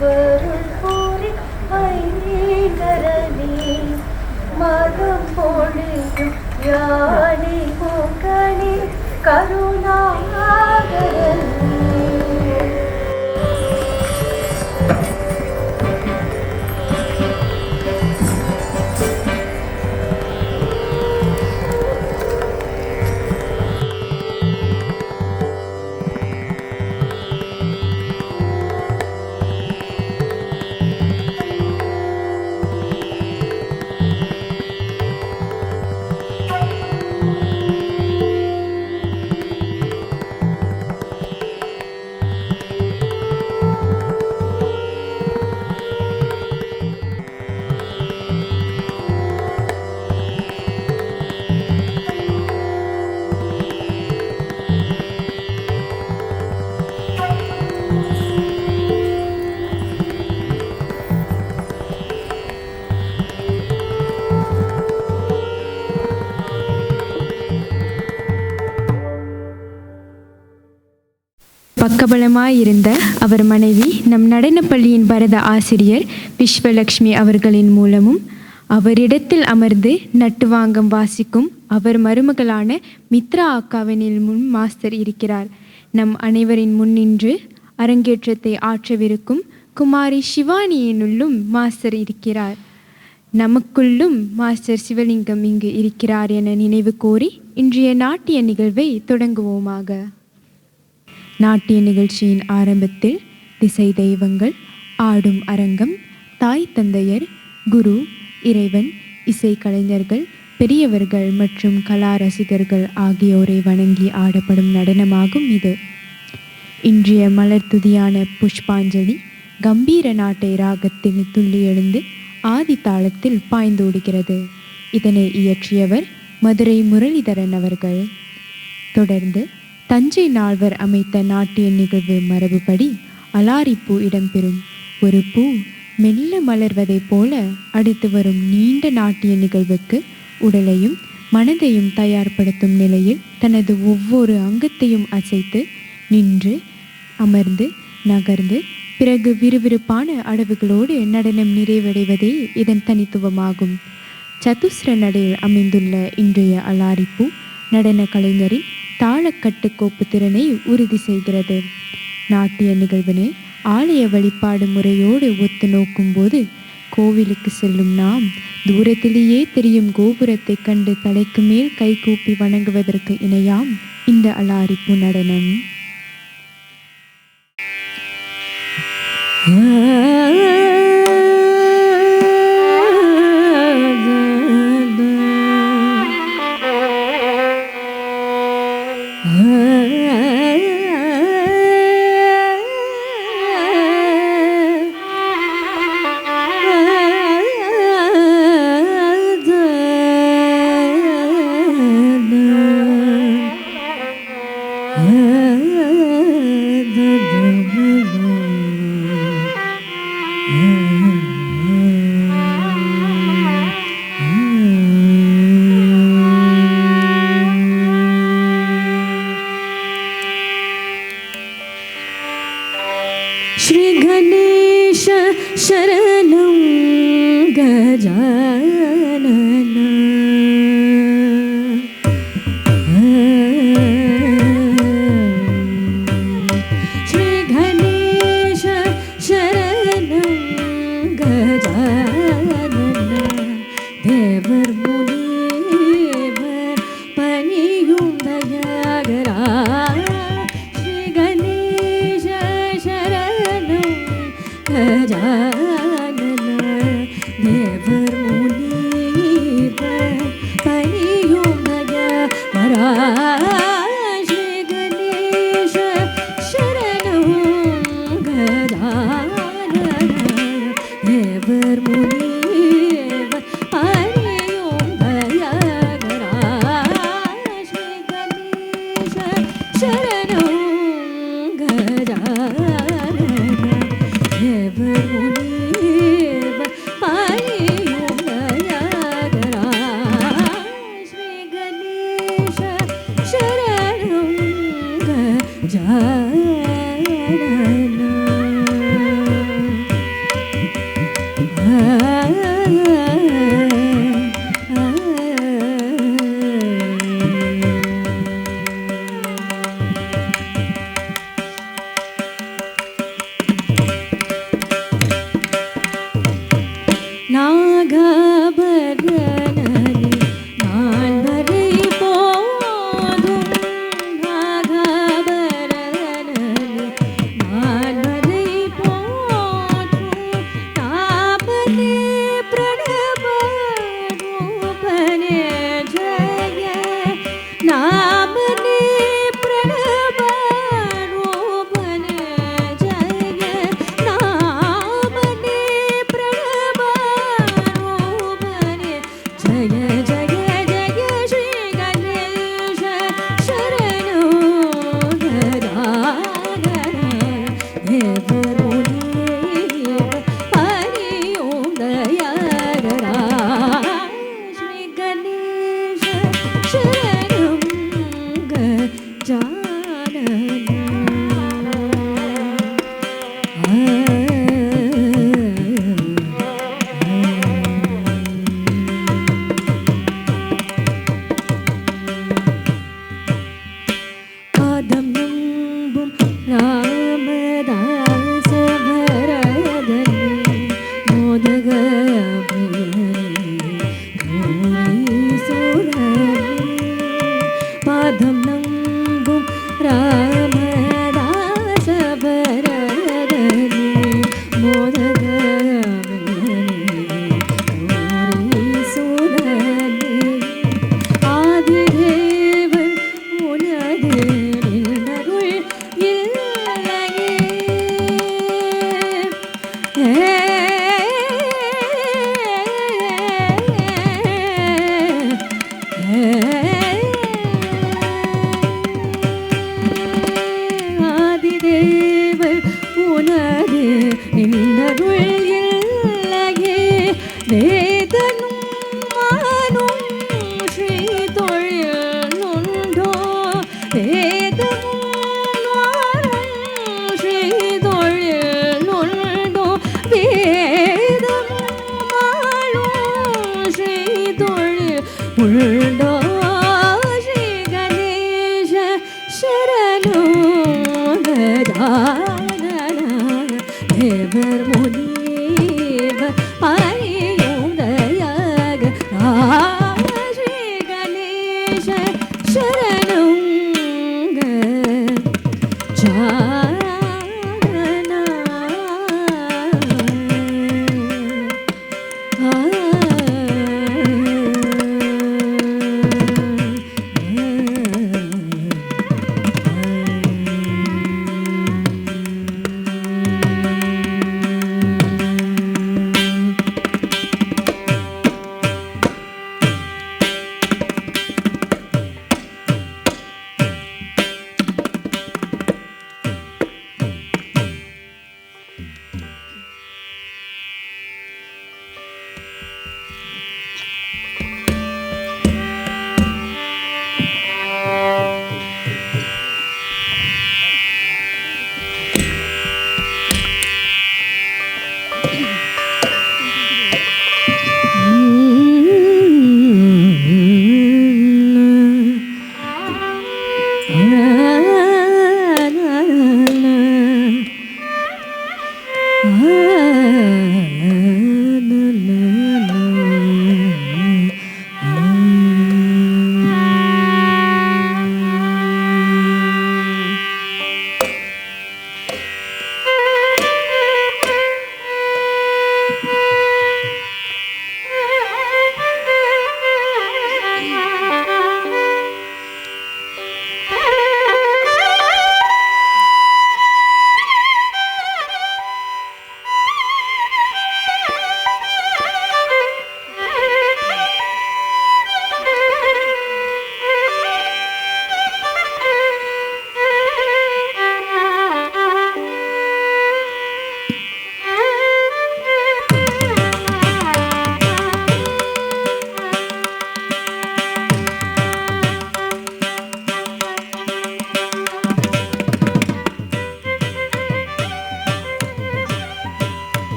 திருவருள் கூறி ஐங்கரனே மதம் பொழியும் யானை முகனே கருணாகரனே. பக்கபலமாயிருந்த அவர் மனைவி நம் நடனப்பள்ளியின் பரத ஆசிரியர் விஸ்வலக்ஷ்மி அவர்களின் மூலமும் அவரிடத்தில் அமர்ந்து நட்டுவாங்கம் வாசிக்கும் அவர் மருமகளான மித்ரா அக்காவினில் முன் மாஸ்டர் இருக்கிறார். நம் அனைவரின் முன்னின்று அரங்கேற்றத்தை ஆற்றவிருக்கும் குமாரி சிவானியினுள்ளும் மாஸ்டர் இருக்கிறார். நமக்குள்ளும் மாஸ்டர் சிவலிங்கம் இங்கு இருக்கிறார் என நினைவு கோரி இன்றைய நாட்டிய நிகழ்வை தொடங்குவோமாக. நாட்டிய நிகழ்ச்சியின் ஆரம்பத்தில் திசை தெய்வங்கள், ஆடும் அரங்கம், தாய் தந்தையர், குரு, இறைவன், இசைக்கலைஞர்கள், பெரியவர்கள் மற்றும் கலா ரசிகர்கள் ஆகியோரை வணங்கி ஆடப்படும் நடனமாகும் இது. இன்றைய மலர் துதியான புஷ்பாஞ்சலி கம்பீர நாட்டை ராகத்தில் துள்ளி எழுந்து ஆதி தாளத்தில் பாய்ந்தோடுகிறது. இதனை இயற்றியவர் மதுரை முரளிதரன் அவர்கள். தொடர்ந்து தஞ்சை நால்வர் அமைத்த நாட்டிய நிகழ்வு மரபுப்படி அலாரிப்பூ இடம்பெறும். ஒரு பூ மெல்ல மலர்வதைப் போல அடுத்து வரும் நீண்ட நாட்டிய நிகழ்வுக்கு உடலையும் மனதையும் தயார்படுத்தும் நிலையில் தனது ஒவ்வொரு அங்கத்தையும் அசைத்து நின்று அமர்ந்து நகர்ந்து பிறகு விறுவிறுப்பான அடவுகளோடு நடனம் நிறைவடைவதே இதன் தனித்துவமாகும். சதுஸ்ர நடையில் அமைந்துள்ள இன்றைய அலாரிப்பூ நடன கலைஞரின் தாளக்கட்டுக்கோப்பு திறனை உறுதி செய்கிறது. நாட்டிய நிகழ்வினை ஆலய வழிபாடு முறையோடு ஒத்து நோக்கும்போது கோவிலுக்கு செல்லும் நாம் தூரத்திலேயே தெரியும் கோபுரத்தை கண்டு தலைக்கு மேல் கைகூப்பி வணங்குவதற்கு இணையாம் இந்த அலாரிப்பூ நடனம். श्री गणेश शरणं गजानन श्री गणेश शरणं गजानन देवर मुनीवर पनियुं दयागरा गजानन देवर मुनीवर पनियुं दयागरा श्री गणेश शरणं गजानन देवर मुनीवर पनियुं दयागरा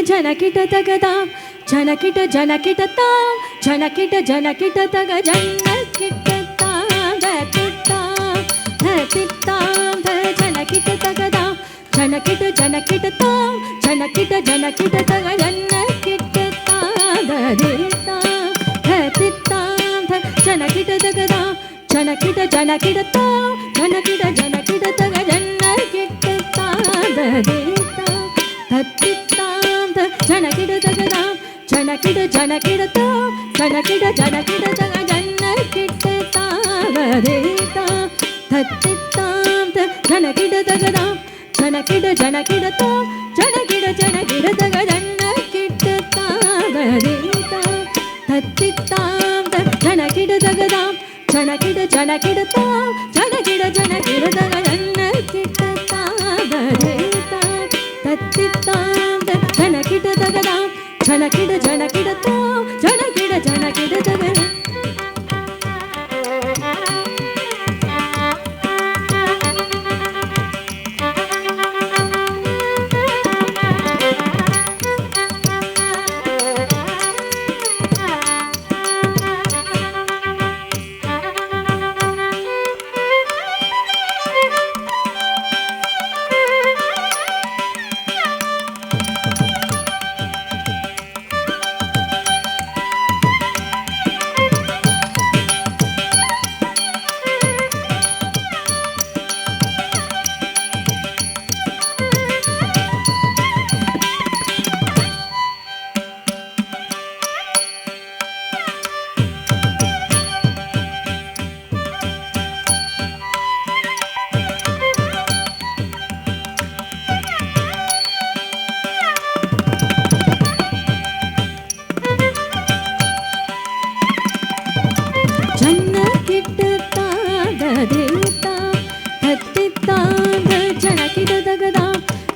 ಜನಕಿಟ ತಗದಾಂ ಜನಕಿಟ ಜನಕಿಟ ತಾಂ ಜನಕಿಟ ಜನಕಿಟ ತಗ ಜನಕಿಟ ತಾಂ ತಿತ್ತಾಂ ತಿತ್ತಾಂ ಜನಕಿಟ ತಗದಾಂ ಜನಕಿಟ ಜನಕಿಟ ತಾಂ ಜನಕಿಟ ಜನಕಿಟ ತಗ ಜನಕಿಟ ತಾಂ ದಿತ್ತಾಂ ತಿತ್ತಾಂ ಜನಕಿಟ ತಗದಾಂ ಜನಕಿಟ ಜನಕಿಟ ತಾಂ ಜನಕಿಟ ಜನಕಿಟ ತಗ ಜನಕಿಟ ತಾಂ ದಿತ್ತಾಂ ತತ್ತಿತ್ತಾಂ ಜನಕಿಟ ತಗದಾಂ ஜனகிட ஜனகிட தாம் ஜனகிட ஜனகிட தக ஜன்னகிட்ட தாவதேதா தத்தித்தாம் ஜனகிட தகதாம் ஜனகிட ஜனகிட தாம் ஜனகிட ஜனகிட தக ஜன்னகிட்ட தாவதேதா தத்தித்தாம் ஜனகிட தகதாம் ஜனகிட ஜனகிட தாம் ஜனகிட ஜனகிட தக ஜன்னகிட்ட தாவதேதா தத்தித்தாம் ஜனகிட தகதாம் ஜனகிட ஜனகிட தாம் ஜனகிட ஜனகிட தக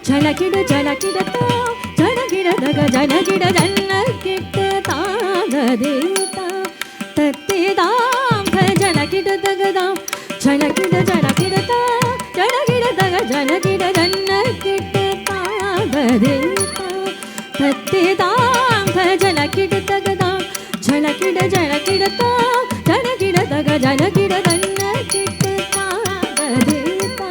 ஜனகிட ஜனகிட தாம் ஜனகிட தக ஜனகிட ஜன்னகிட்ட தாவதேதா தத்திதாம் ஜனகிட தகதாம் ஜனகிட ஜனகிட தாம் ஜனகிட தக ஜனகிட ஜன்னகிட்ட தாவதேதா தத்திதாம் ஜனகிட தகதாம் ஜனகிட ஜனகிட தாம் ஜனகிட தக ஜனகிட ஜன்னகிட்ட தாவதேதா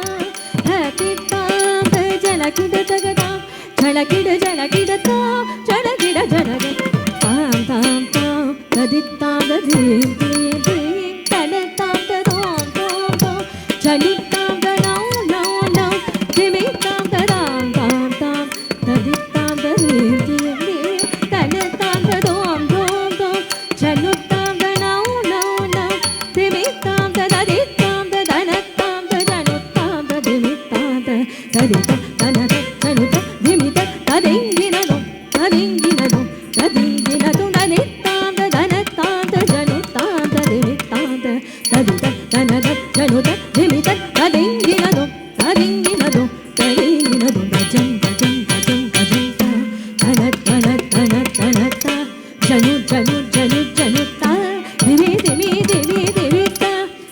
தத்திதாம் ஜனகிட தகதாம் ஜனகிட ஜனகிட தாம் ஜனகிட ஜனகிட தாம் தாம் தாம் ததித்தாம் ததீம் தீம் தீம் தனதாம் ததாம் தாம் தாம் ஜனித்தாம் ததாம் நாம் நாம் திமித்தாம் ததாம் தாம் தாம் ததித்தாம் ததீம் தீம் தீம் தனதாம் ததாம் தாம் தாம் ஜனுத்தாம் ததாம் நாம் நாம் திமித்தாம் தததித்தாம் ததனத்தாம் ததனுத்தாம் ததிமித்தாம் ததித்தாம் தனத தனுத திமித ததிங்கினதும் ததிங்கினதும் ததிங்கினதும் தனித்தாம் ததனத்தாம் தஜனுத்தாம் ததிமித்தாம் ததித தனத ஜனுத திமித ததிங்கினதும் ததிங்கினதும் ததிங்கினதும் தஜம் தஜம் தஜம் தஜம் தன தன தன தனத ஜனு ஜனு ஜனு ஜனுத்தா திமி திமி திமி திமித்த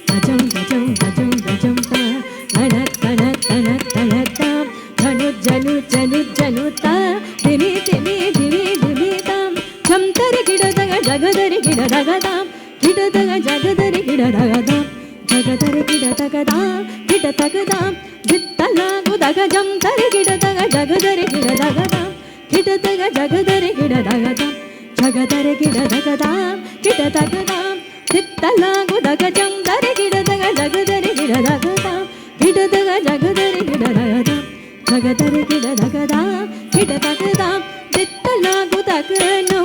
தஜம் தஜம் தஜம் தஜம் தன தன தன தனதாம் ஜனு ஜனு ஜனு ஜனுத்தா திமி திமி திமி திமிதாம் ஜம் தரி கிடதக ஜகதரி கிடதகதாம் கிடதக ஜகதரி கிடதகதாம் ஜகதரி கிடதகதாம் கிடதகதாம் தித்தலாகுதக ஜம் தரி கிடதக ஜகதரி கிடதகதாம் கிடதக ஜகதரி கிடதகதாம் ஜகதரி கிடதகதாம் கிடதகதாம் தித்தலாகுதக ஜம் தரி கிடதக ஜகதரி கிடதகதாம் கிடதக ஜகதரி கிடதகதாம் ஜகதரி கிடதகதாம் கிடதகதாம் தித்தலாகுதகனோ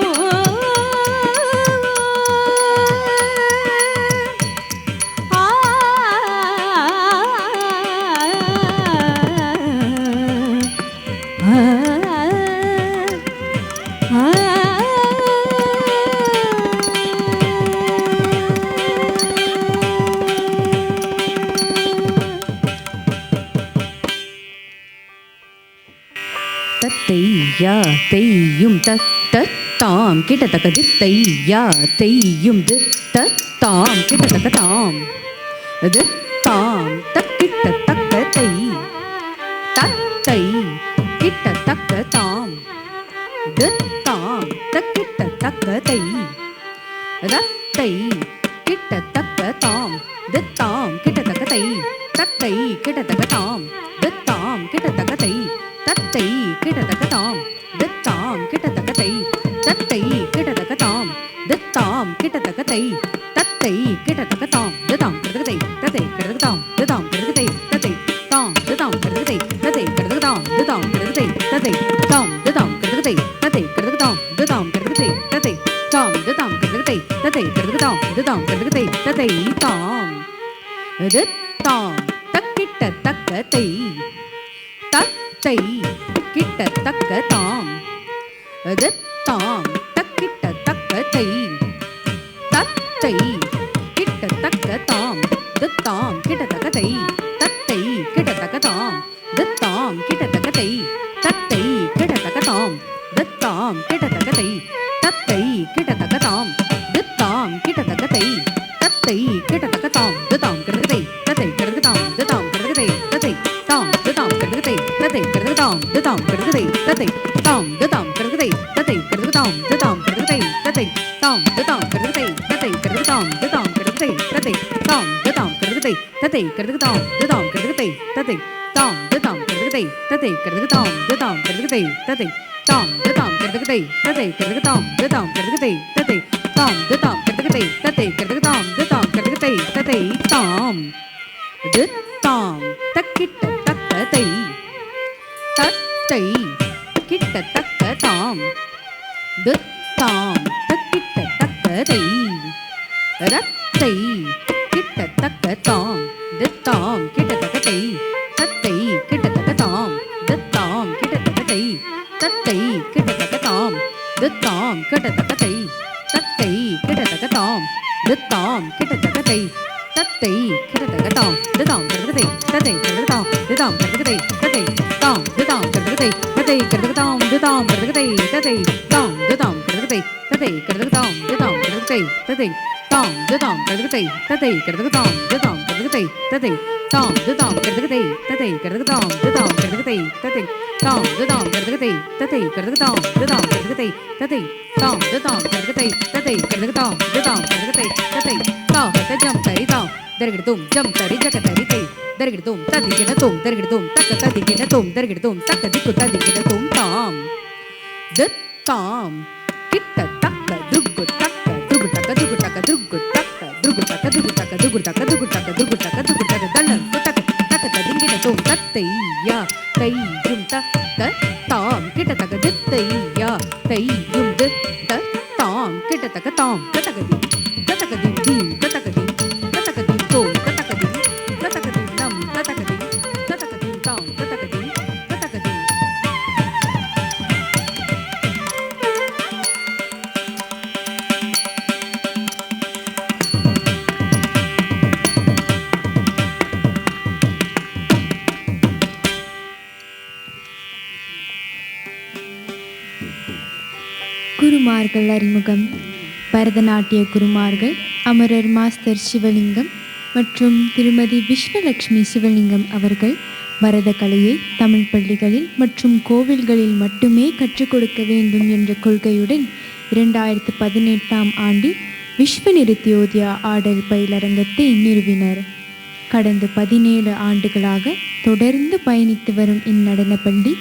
தத்தையா தெய்யும் தத்தாம் கிட்டத்தக்க தித்தையா தெய்யும் தத்தாம் கிட்டத்தக்க தாம் தாம் தக்கிட்ட தக்க தை தத்தை கிட்டத்தக்க தாம் தாம் தக்கிட்ட தக்க தை ரத்தை கிட்டத்தக்க தாம் தாம் கிட்டத்தக்க தை தத்தை கிட்டத்தக்க தாம் தாம் கிட்டத்தக்க தை தத்தை கிட்டத்தக்க தாம் தாம் கிட்டத்தக்க தை தத்தை கிட்டத்தக்க தாம் தாம் கிட்டத்தக்க தை தத்தை கிட்டத்தக்க தாம் தாம் கிட்டத்தக்க தை தத்தை கிட்டத்தக்க தாம் தாம் கிட்டத்தக்க தை தத்தை தாம் கிட்டத்தக்க தை தத்தை கிட்டத்தக்க தாம் தாம் கிட்டத்தக்க தை தத்தை தாம் கிட்டத்தக்க தை தத்தை கிட்டத்தக்க தாம் தாம் கிட்டத்தக்க தை தத்தை கிடதகதை ததை கிடதகதாம் ததாம் கிடதகதை ததை தாம் தாம் தக்கிட்ட தக்கதை தத்தை கிட்ட தக்க தாம் தாம் தக்கிட்ட தக்கதை தத்தை கிட்ட தக்க தாம் தாம் கிட்ட தக்கதை தத்தை கிட்ட தக்க தாம் தாம் கிட்ட தக்கதை தத்தை கிட்ட தக்க தாம் தாம் கிட்ட தக்கதை தத்தை கிட்ட தக்க தாம் தாம் கிட்ட தக்கதை தத்தை கிட்ட தக்க தாம் தாம் கிடதகதை தத்தை கிடதகதாம் தாம் கிடதகதை தத்தை தாம் தாம் கிடதகதை தத்தை கிடதகதாம் தாம் கிடதகதை தத்தை தாம் தாம் கிடதகதை தத்தை கிடதகதாம் தாம் கிடதகதை தத்தை தாம் தாம் கிடதகதை தத்தை கிடதகதாம் தாம் கிடதகதை தத்தை தாம் தாம் கிடதகதை தத்தை கிடதகதாம் தாம் கிடதகதை தத்தை தாம் தாம் கிடதகதை தத்தை கிடதகதாம் தாம் கிடதகதை தத்தை தாம் தாம் கிடதகதை தத்தை கிடதகதாம் தாம் கிடதகதை தத்தை தாம் தாம் கிடதகதை தத்தை கிடதகதாம் தாம் கிடதகதை தத்தை தாம் தாம் தக்கிட்ட தக்கதை தத்தை கிட்ட தக்க தாம் தாம் தக்கிட்ட தக்கதை ரத்தை கிட்ட தக்க தாம் தாம் கிட்ட தக்கதை தத்தை கிட்ட தக்க தாம் தாம் கிட்ட தக்கதை தத்தை கிட்ட தக்க தாம் தாம் கிட்ட தக்கதை தத்தை கிட்ட தக்க தாம் தாம் கிட்ட தக்கதை தத்தை கிட்ட தக்க தாம் தாம் கிடதகதை தத்தை கிடதகதாம் தாம் கிடதகதை தத்தை தாம் தாம் கிடதகதை தத்தை கிடதகதாம் தாம் கிடதகதை தத்தை தாம் தாம் கிடதகதை தத்தை கிடதகதாம் தாம் கிடதகதை தத்தை தாம் தாம் கிடதகதை தத்தை கிடதகதாம் தாம் கிடதகதை தத்தை தாம் தாம் கிடதகதை தத்தை கிடதகதாம் தாம் கிடதகதை தத்தை தாம் தாம் கிடதகதை தத்தை கிடதகதாம் தாம் கிடதகதை தத்தை தாம் தாம் கிடதகதை தத்தை கிடதகதாம் தாம் கிடதகதை தத்தை தாஹ ஜம் தரி தாம் தர்கிடதும் ஜம் தரி ஜக தரி தை தர்கிடதும் ததி கிடதும் தர்கிடதும் தக்க ததி கிடதும் தர்கிடதும் தக்க திக்கு ததி கிடதும் தாம் தாம் கிட்ட தக்க துகு தக்க துகு தக்க துகு தக்க துகு தக்க துகு தக்க துகு தக்க துகு தக்க துகு தக்க துகு தக்க துகு தக்க தள்ளன் தக்க தக்க ததிங்கிடதும் தத்தை யா தையும் தக்க தாம் கிட்ட தக்க தித்தையா தையும் தித்த தாம் கிட்ட தக்க தாம் கதகதி கதகதி தி கதகதி கதகதி தோ கதகதி கதகதி நம் கதகதி கதகதி தாம் கதகதி கதகதி குருமார்கள் அறிமுகம். பரதநாட்டிய குருமார்கள் அமரர் மாஸ்டர் சிவலிங்கம் மற்றும் திருமதி விஸ்வலட்சுமி சிவலிங்கம் அவர்கள் பரத கலையை தமிழ் பள்ளிகளில் மற்றும் கோவில்களில் மட்டுமே கற்றுக் கொடுக்க வேண்டும் என்ற கொள்கையுடன் 2018ஆம் ஆண்டில் விஸ்வ நிருத்யோதயா ஆடல் பயிலரங்கத்தை நிறுவினர். கடந்த 17 ஆண்டுகளாக தொடர்ந்து பயணித்து வரும் இந்நடன பள்ளி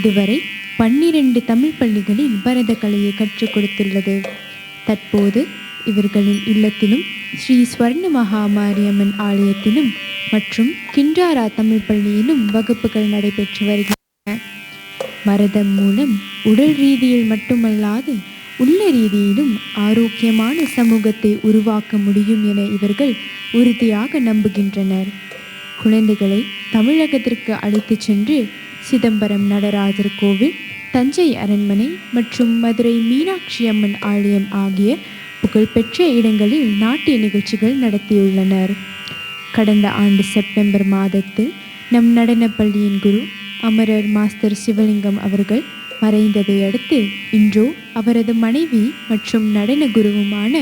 இதுவரை 12 தமிழ் பள்ளிகளில் பரத கலையை கற்றுக் கொடுத்துள்ளது. தற்போது இவர்களின் இல்லத்திலும் ஸ்ரீ ஸ்வர்ண மகாமாரியம்மன் ஆலயத்திலும் மற்றும் கிண்டாரா தமிழ் பள்ளியிலும் வகுப்புகள் நடைபெற்று வருகின்றன. பரதம் மூலம் உடல் ரீதியில் மட்டுமல்லாது உள்ள ரீதியிலும் ஆரோக்கியமான சமூகத்தை உருவாக்க முடியும் என இவர்கள் உறுதியாக நம்புகின்றனர். குழந்தைகளை தமிழகத்திற்கு அழைத்துச் சென்று சிதம்பரம் நடராஜர் கோவில், தஞ்சை அரண்மனை மற்றும் மதுரை மீனாட்சி அம்மன் ஆலயம் ஆகிய புகழ்பெற்ற இடங்களில் நாட்டிய நிகழ்ச்சிகள் நடத்தியுள்ளனர். கடந்த ஆண்டு செப்டம்பர் மாதத்தில் நம் நடனப் பள்ளியின் குரு அமரர் மாஸ்டர் சிவலிங்கம் அவர்கள் மறைந்ததை அடுத்து இன்றோ அவரது மனைவி மற்றும் நடன குருவுமான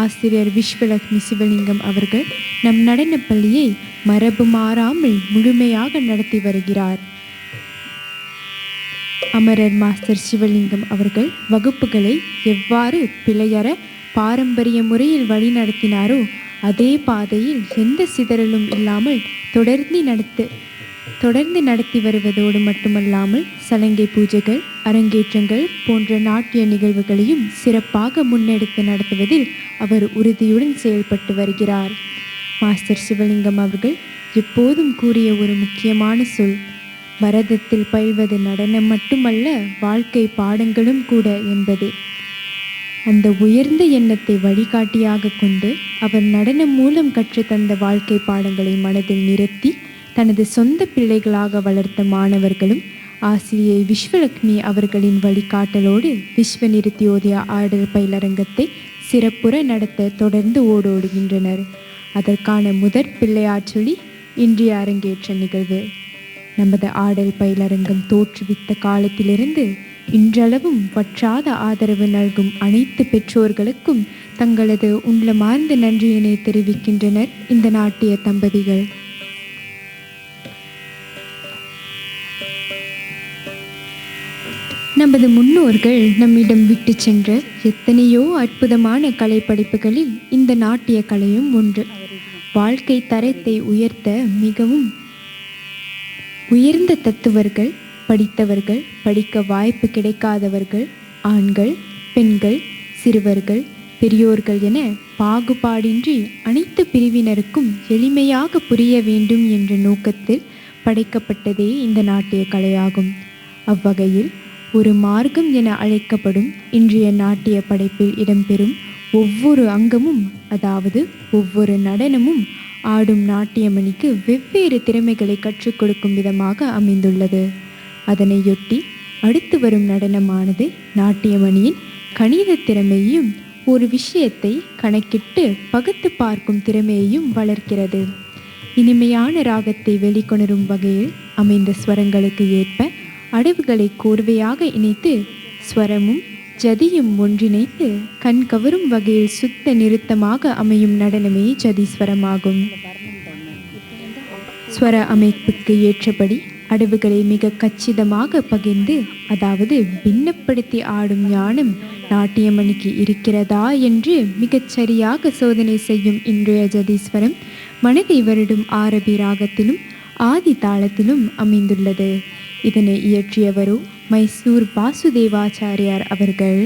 ஆசிரியர் விஸ்வலட்சுமி சிவலிங்கம் அவர்கள் நம் நடனப் பள்ளியை மரபு மாறாமல் முழுமையாக நடத்தி வருகிறார். அமரர் மாஸ்டர் சிவலிங்கம் அவர்கள் வகுப்புகளை எவ்வாறு பிழையற பாரம்பரிய முறையில் வழிநடத்தினாரோ அதே பாதையில் எந்த சிதறலும் இல்லாமல் தொடர்ந்து நடத்தி வருவதோடு மட்டுமல்லாமல் சலங்கை பூஜைகள், அரங்கேற்றங்கள் போன்ற நாட்டிய நிகழ்வுகளையும் சிறப்பாக முன்னெடுத்து நடத்துவதில் அவர் உறுதியுடன் செயல்பட்டு வருகிறார். மாஸ்டர் சிவலிங்கம் அவர்கள் எப்போதும் கூறிய ஒரு முக்கியமான சொல், பரதத்தில் பயில்வது நடனம் மட்டுமல்ல, வாழ்க்கை பாடங்களும் கூட என்பதே. அந்த உயர்ந்த எண்ணத்தை வழிகாட்டியாக கொண்டு அவர் நடனம் மூலம் கற்றுத்தந்த வாழ்க்கை பாடங்களை மனதில் நிறுத்தி தனது சொந்த பிள்ளைகளாக வளர்த்த மாணவர்களும் ஆசிரியை விஸ்வலக்ஷ்மி அவர்களின் வழிகாட்டலோடு விஸ்வ நிருத்தியோதயா ஆடல் பயிலரங்கத்தை சிறப்புற நடத்த தொடர்ந்து ஓடோடுகின்றனர். அதற்கான முதற் பிள்ளையாற்றொலி இன்றைய அரங்கேற்ற நிகழ்வு. நமது ஆடல் பயிலரங்கம் தோற்றுவித்த காலத்திலிருந்து இன்றளவும் வற்றாத ஆதரவு நல்கும் அனைத்து பெற்றோர்களுக்கும் தங்களது உள்ளமார்ந்த நன்றியினை தெரிவிக்கின்றனர் இந்த நாட்டிய தம்பதிகள். நமது முன்னோர்கள் நம்மிடம் விட்டு சென்ற எத்தனையோ அற்புதமான கலை படைப்புகளில் இந்த நாட்டிய கலையும் ஒன்று. வாழ்க்கை தரத்தை உயர்த்த மிகவும் உயர்ந்த தத்துவர்கள், படித்தவர்கள், படிக்க வாய்ப்பு கிடைக்காதவர்கள், ஆண்கள், பெண்கள், சிறுவர்கள், பெரியோர்கள் என பாகுபாடின்றி அனைத்து பிரிவினருக்கும் எளிமையாக புரிய வேண்டும் என்ற நோக்கத்தில் படைக்கப்பட்டதே இந்த நாட்டிய கலையாகும். அவ்வகையில் ஒரு மார்க்கம் என அழைக்கப்படும் இன்றைய நாட்டிய படைப்பில் இடம்பெறும் ஒவ்வொரு அங்கமும், அதாவது ஒவ்வொரு நடனமும் ஆடும் நாட்டியமணிக்கு வெவ்வேறு திறமைகளை கற்றுக் கொடுக்கும் விதமாக அமைந்துள்ளது. அதனையொட்டி அடுத்து வரும் நடனமானது நாட்டியமணியின் கணித திறமையையும் ஒரு விஷயத்தை கணக்கிட்டு பகுத்து பார்க்கும் திறமையையும் வளர்க்கிறது. இனிமையான ராகத்தை வெளிக்கொணரும் வகையில் அமைந்த ஸ்வரங்களுக்கு ஏற்ப அடவுகளை கோர்வையாக இணைத்து ஸ்வரமும் ஜதியும் ஒன்றிணைத்து கண் கவரும் வகையில் சுத்த நிறுத்தமாக அமையும் நடனமே ஜதிஸ்வரமாகும். ஸ்வர அமைப்புக்கு ஏற்றபடி அடவுகளை மிக கச்சிதமாக பகிர்ந்து, அதாவது பின்னப்படுத்தி ஆடும் ஞானம் நாட்டியமணிக்கு இருக்கிறதா என்று மிகச் சரியாக சோதனை செய்யும் இன்றைய ஜதீஸ்வரம் மனதை வருடும் ஆரபி ராகத்திலும் ஆதி தாளத்திலும் அமைந்துள்ளது. இதனை இயற்றியவரோ மைசூர் வாசுதேவாச்சாரியார் அவர்கள்.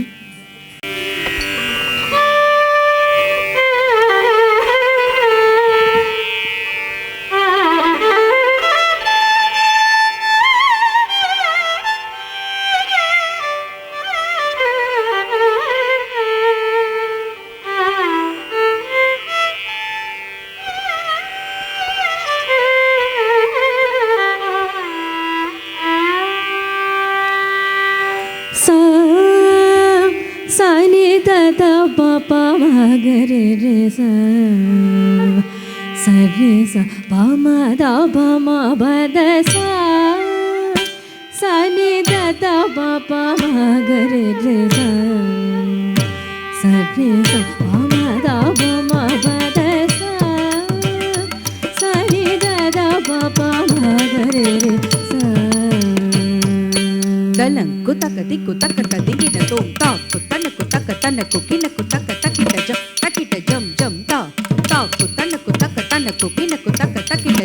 Gare re sa sa re sa pa ma da pa ma ba da sa sa ni da da pa pa ma gare re sa sa re sa pa ma da pa ma ba da sa sa ni da da pa pa ma gare re sa dalang kutaka dikutaka tadingina tom ta kutana kutaka tana kukina kutaka takita jam jam ta ta kutana kutaka tana kukina kutaka takita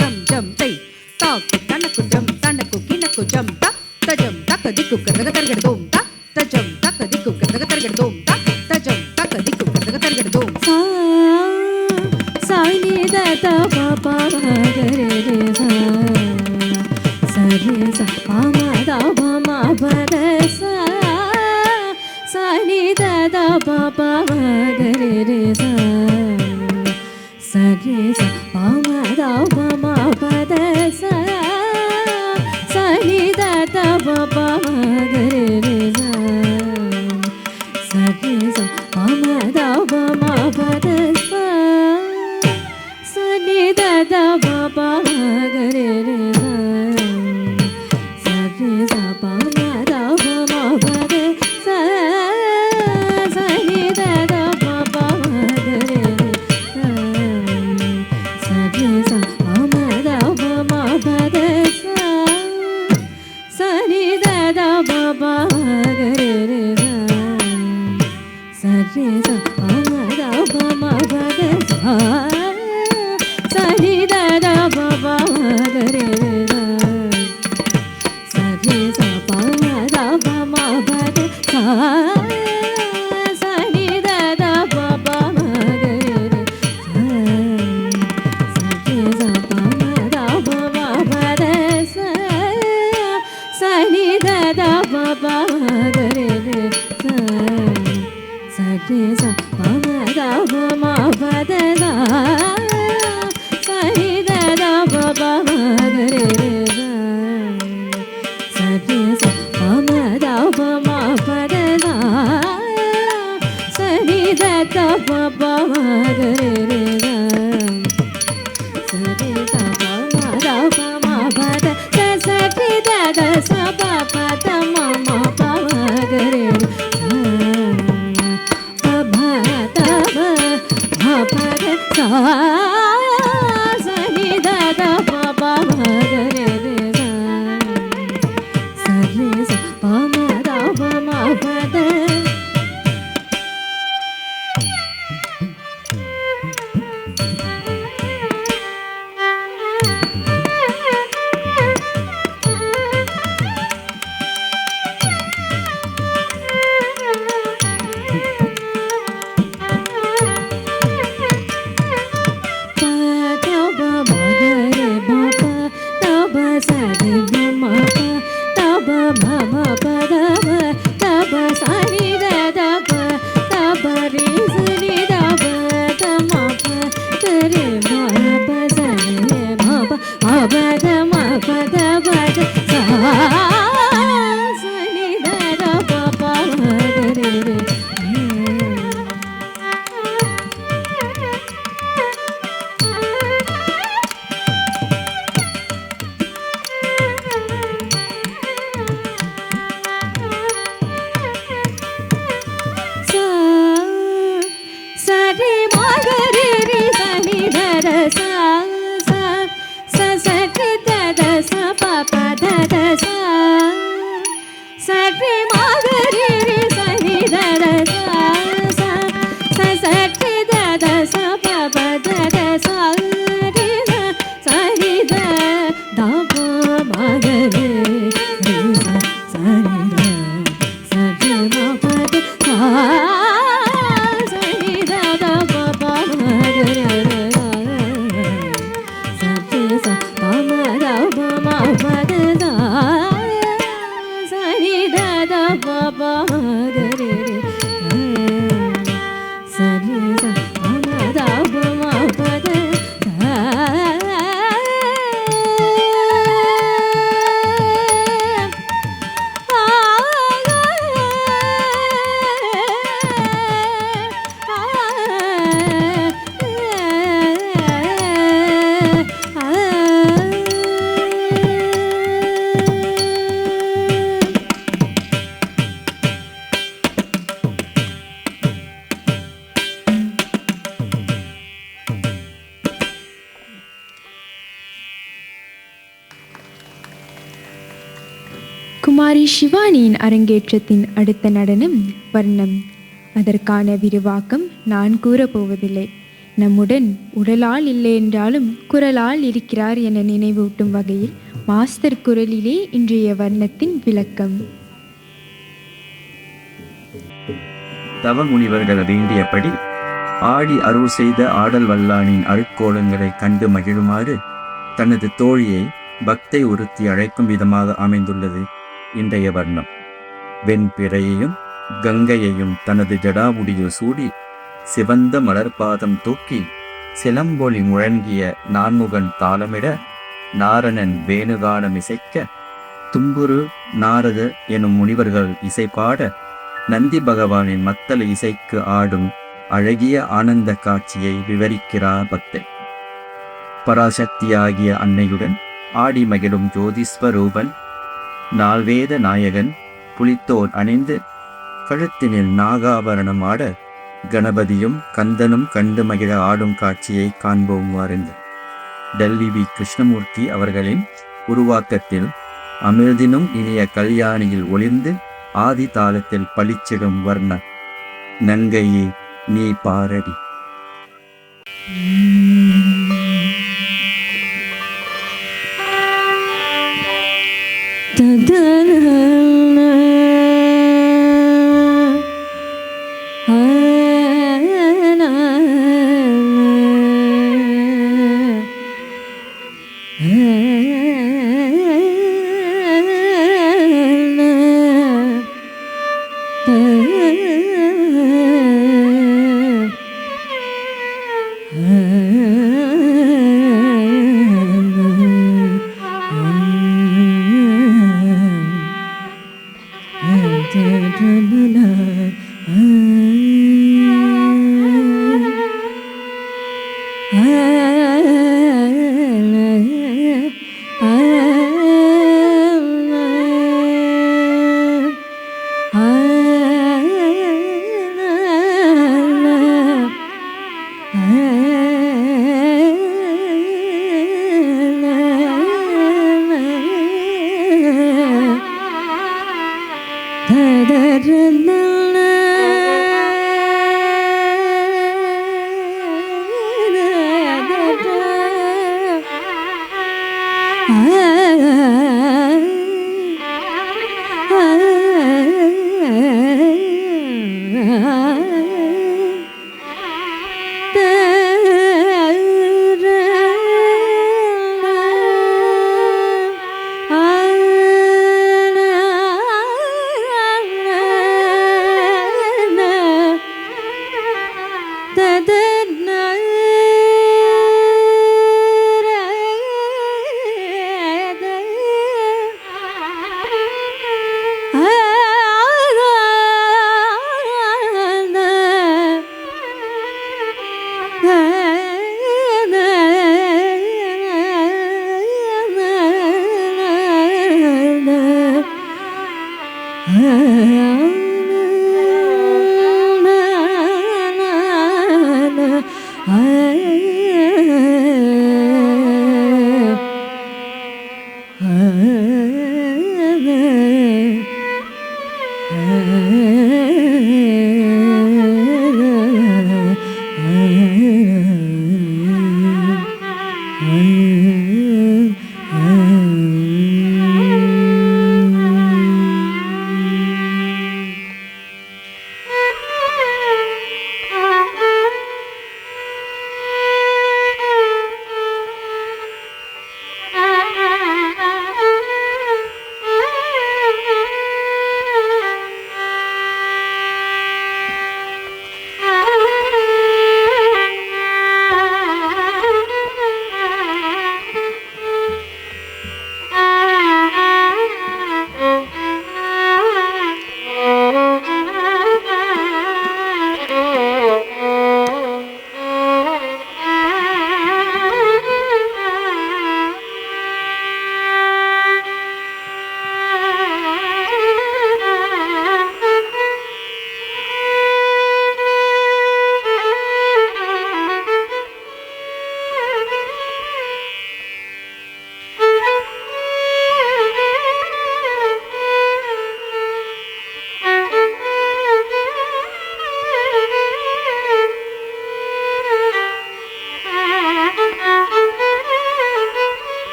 jam jam tai ta kutana kujam tana kukina kujam ta tajam taka diku kadaga targada tom ta tajam taka diku kadaga targada tom ta tajam taka diku kadaga targada tom sa sa ni da ta pa pa ga re re sa sa re sa pa ma da pa ma ba da sa sa ni da da pa pa ga re re sa sa re sa pa ma da pa ma ba da sa sa ni da da pa pa ga re re sa sa re sa pa ma da pa ma ba da sa sa ni da da pa pa ga re re sa sa re sa pa ma da pa ma ba da sa sa ni da da pa pa ga re re sa sa re sa pa ma da pa ma ba da sa sa ni da da pa pa ga re re sa sa re sa pa ma da pa ma ba da sa sa ni da da pa pa ga re re sa sa re sa pa ma da pa ma ba da sa sa ni da da pa pa ga re re sa sa re sa pa ma da pa ma ba da sa sa ni da da pa pa ga re re sa குமாரி சிவானியின் அரங்கேற்றத்தின் அடுத்த நடனம் வர்ணம். அதற்கான விரிவாக்கம் நான் கூறப்போவதில்லை. நம்முடன் உடலால் இல்லை என்றாலும் குரலால் இருக்கிறார் என நினைவூட்டும் வகையில் மாஸ்டர் குரலிலே இன்றைய வர்ணத்தின் விளக்கம். தவ முனிவர்கள் வேண்டியபடி ஆடி அருள் செய்த ஆடல் வல்லானின் அருட்கோலங்களை கண்டு மகிழுமாறு தனது தோழியை பக்தை உறுத்தி அழைக்கும் விதமாக அமைந்துள்ளது இன்றைய வர்ணம். வெண்பிறையையும் கங்கையையும் தனது ஜடாமுடியில் சூடி சிவந்த மலர்பாதம் தூக்கி சிலம்பொலி முழங்கிய நான்முகன் தாளமிட நாரணன் வேணுகானம் இசைக்க தும்புரு நாரத எனும் முனிவர்கள் இசைப்பாட நந்தி பகவானின் மத்தள இசைக்கு ஆடும் அழகிய ஆனந்த காட்சியை விவரிக்கிறார் பக்தை. பராசக்தியாகிய அன்னையுடன் ஆடி மகிழும் ஜோதிஸ்வரூபன் நால்வேத நாயகன் புலித்தோல் அணிந்து கழுத்தினில் நாகாபரணம் ஆட கணபதியும் கந்தனும் கண்டு மகிழ ஆடும் காட்சியை காண்போம் வாருங்கள். டெல்லி வி. கிருஷ்ணமூர்த்தி அவர்களின் உருவாக்கத்தில் அமிர்தினும் இனிய கல்யாணியில் ஒளிர்ந்து ஆதி தாளத்தில் பளிச்சிடும் வர்ண நங்கையே நீ பாரடி.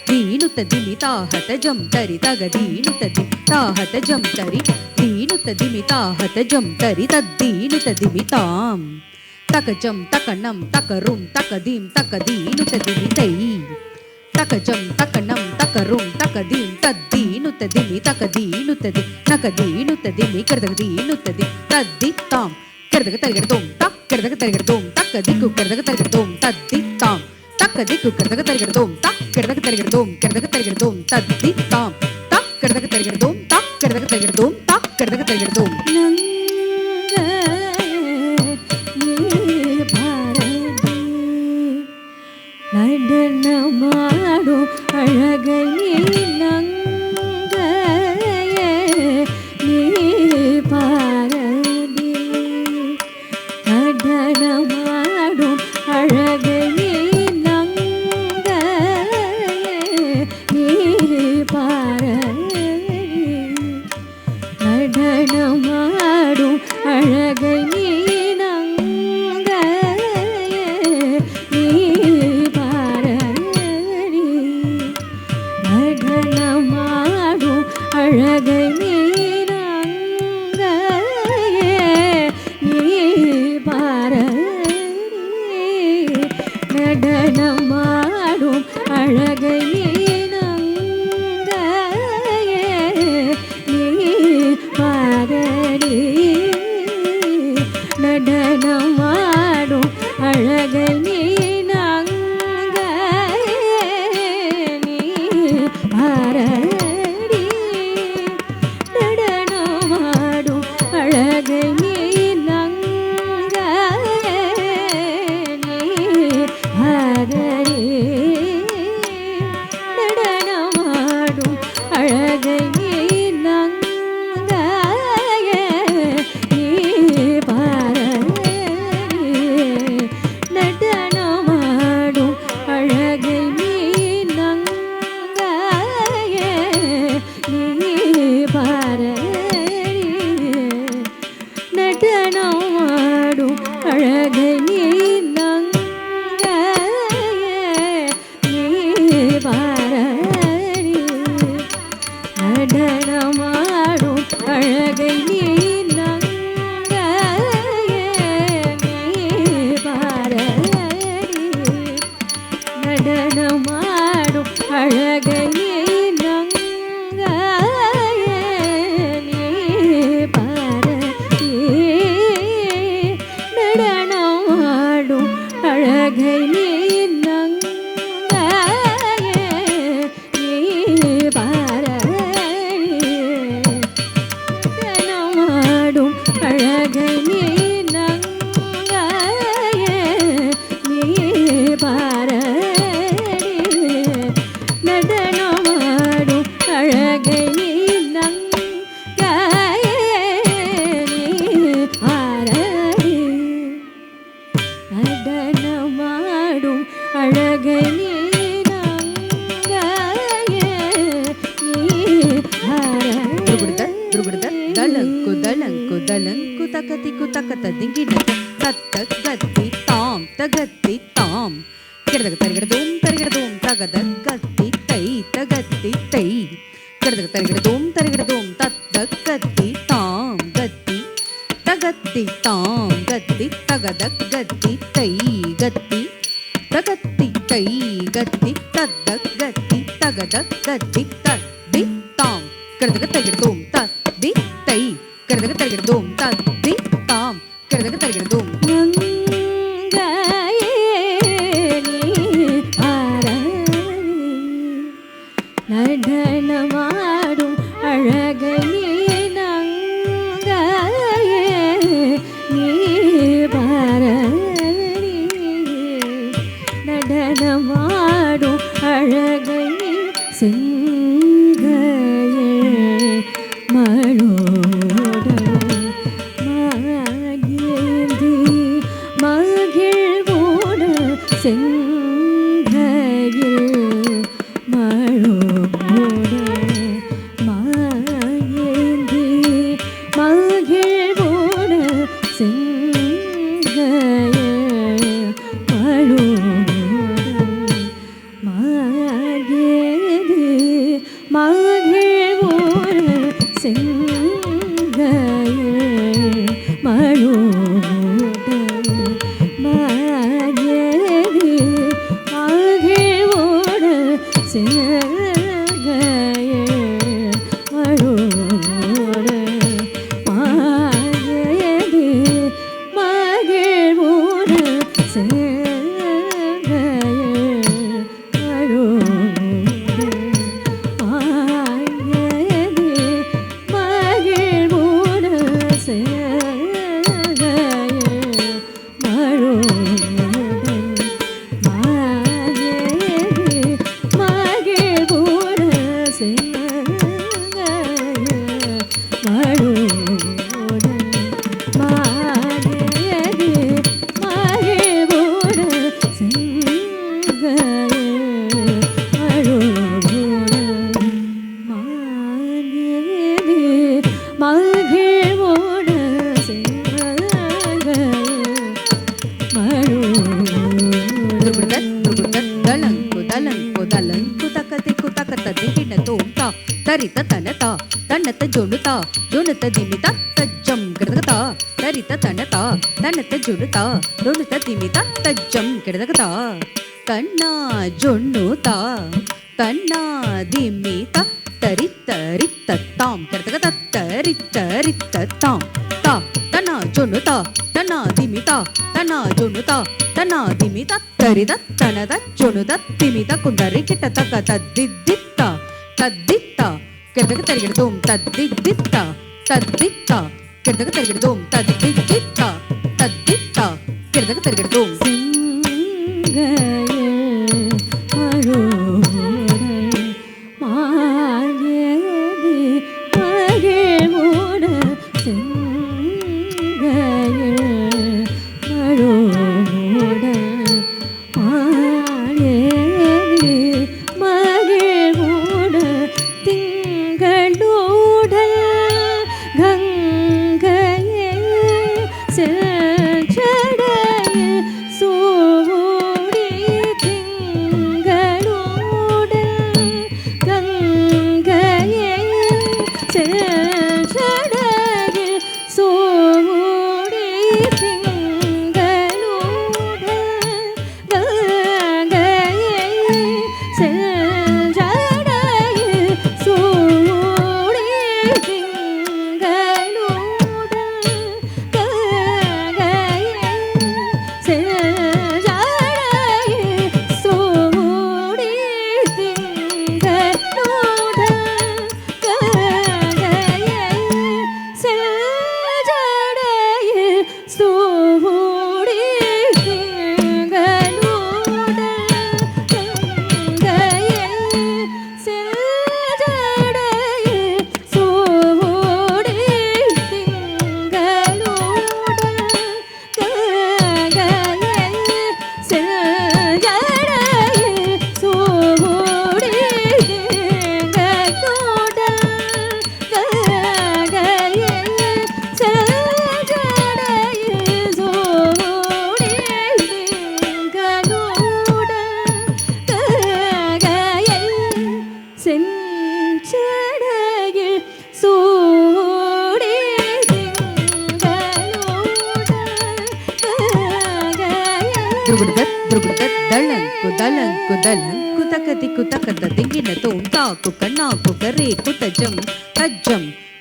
दीनुत ததிமி தாஹத ஜம் தரி தகதீனு ததி தாஹத ஜம் தரி தீனு ததிமி தாஹத ஜம் தரி தத்தீனு ததிமி தாம் தகஜம் தகனம் தகரும் தகதீம் தகதீனு ததிமி தை தகஜம் தகனம் தகரும் தகதீம் தத்தீனு ததிமி தகதீனு ததி நகதீனு ததிமி கர்தகதீனு ததி தத்தி தாம் கர்தக தரிகடதோம் தக் கர்தக தரிகடதோம் தக்கதிக்கு கர்தக தரிகடதோம் தத்தி தாம் தக்கதிக்கு கர்தக தரிகடதோம் தக் கர்தக தரிகடதோம் கர்தக தரிகடதோம் தத்தி தாம் தக் கர்தக தரிகடதோம் தக் கர்தக தரிகடதோம் தக் கர்தக தரிகடதோம் நடனமாடும் அழகை நங்கையே நீ பாரதி நடனமாடும் அழகை நங்கையே நீ பாரதி நடனமாடும் அழகை அழகை நீரங்கையே நீ பாரதி நடனமாடும் அழகை நீரங்கையே நீ பாரதி நடனமாடும் அழகை நீரங்கையே நீ பாரதி நடனமாடும் அழகை நீ நங்கையே நீ பாரதி நடனமாடும் அழகை நீ நங்கையே நீ பாரதி நடனமாடும் அழகை நீ நங்கையே நீ பாரதி நடனமாடும் அழகை நீ நங்கையே நீ பாரதி நடனமாடும் அழகை நீ நங்கையே நீ பாரதி நடனமாடும் அழகை நீ நங்கையே நீ பாரதி நடனமாடும் அழகை நீ நங்கையே நீ பாரதி துருகுடுத தலங்கு தலங்கு தலங்கு தகதிக்கு தகத திங்கின தத்த கத்தி தாம் தகத்தி தாம் கிடதக தரிகடதோம் தரிகடதோம் தகத கத்தி தை தகத்தி தை கிடதக தரிகடதோம் தத்த கத்தி தாம் கத்தி தகத்தி தாம் கத்தி தகத கத்தி தை கத்தி தகத்தி தை கத்தி தத்த கத்தி தகத கத்தி தத்தி தாம் கிடதக தரிகடதோம் தத்தி தை கிடதக தரிகடதோம் தத்தி தாம் கிடதக தரிகடதோம் நங்கையே நீ பாரதி நடனமாடும் அழகை நீ நங்கையே நீ பாரதி நடனமாடும் அழகை நீ செங்கையே மழோட மாகேந்தி மகிழ்வோடு செங்கையில் மழோட மாகேந்தி மகிழ்வோடு செங்கையில் மழோட மாகேந்தி மகிழ்வோடு செங்கையில் மழுவோடு மாயதி மகிழ்வோடு செங்கையில் மழுவோடு மாயதி மகிழ்வோடு தரித்த தனதா தன்னத்த ஜொனுதா ஜொனுத்த திமிதா தஜ்ஜம் கிடதகதா தரித்த தனதா தன்னத்த ஜொனுதா ஜொனுத்த திமிதா தஜ்ஜம் கிடதகதா தன்னா ஜொன்னுதா தன்னா திமிதா தரித்த ரித்த தாம் கிடதகதா தரித்த ரித்த தாம் தா தன்னா ஜொனுதா தன்னா திமிதா தன்னா ஜொனுதா தன்னா திமிதா தரித தனத ஜொனுத திமிதா குந்தரி கிட்ட தக்க தத்தித்தித்தா தத்தித்தா கிடதக தருகிறதோம் தத்தித்தித்தா தத்தித்தா கிடதக தருகிறதோம் தத்தித்தித்தா தத்தித்தா கிடதக தருகிறதோம்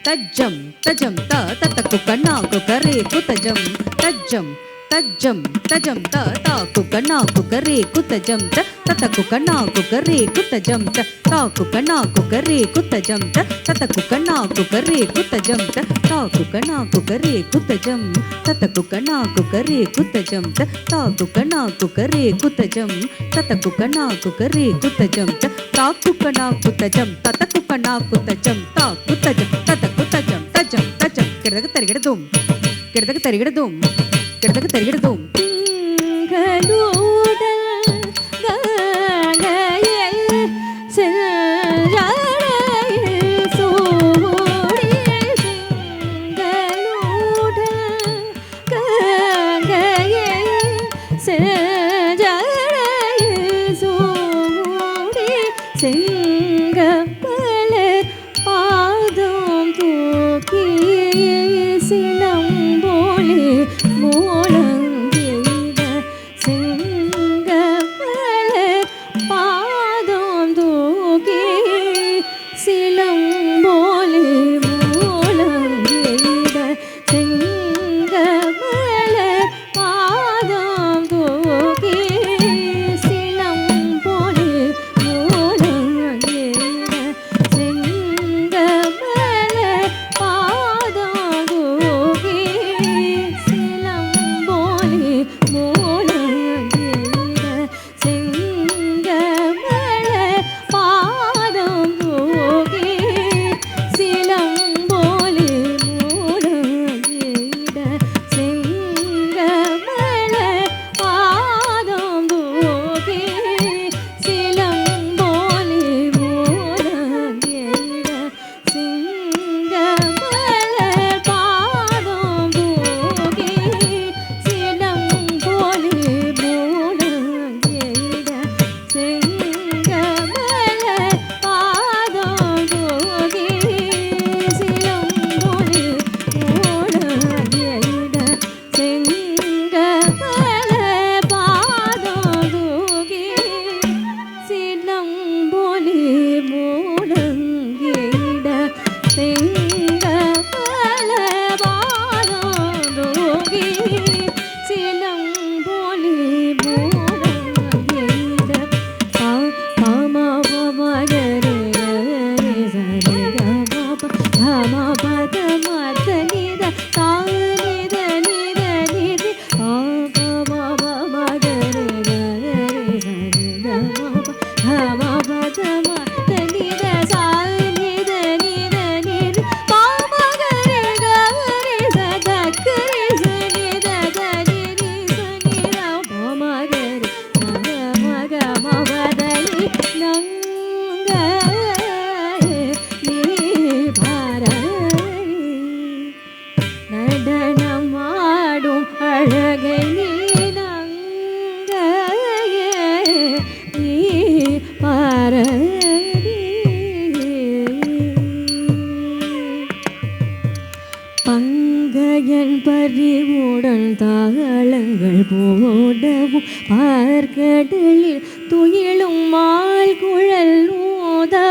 तज्जम तजम ता ततकु कन्ना को करे कुतजम तज्जम तज्जम तजम ता ता को कन्ना को करे कुतजम ततकु कन्ना को करे कुतजम ता को कन्ना को करे कुतजम ततकु कन्ना को करे कुतजम ता को कन्ना को करे कुतजम ततकु कन्ना को करे कुतजम ता को कन्ना को करे कुतजम ततकु कन्ना को करे कुतजम ता को कन्ना कुतजम ततकु कन्ना कुतजम ता कुतजम ततकु तजम तजम तजम किडदक तरिगिडदुम किडदक तरिगिडदुम किडदक तरिगिडदुम செங்கப்பல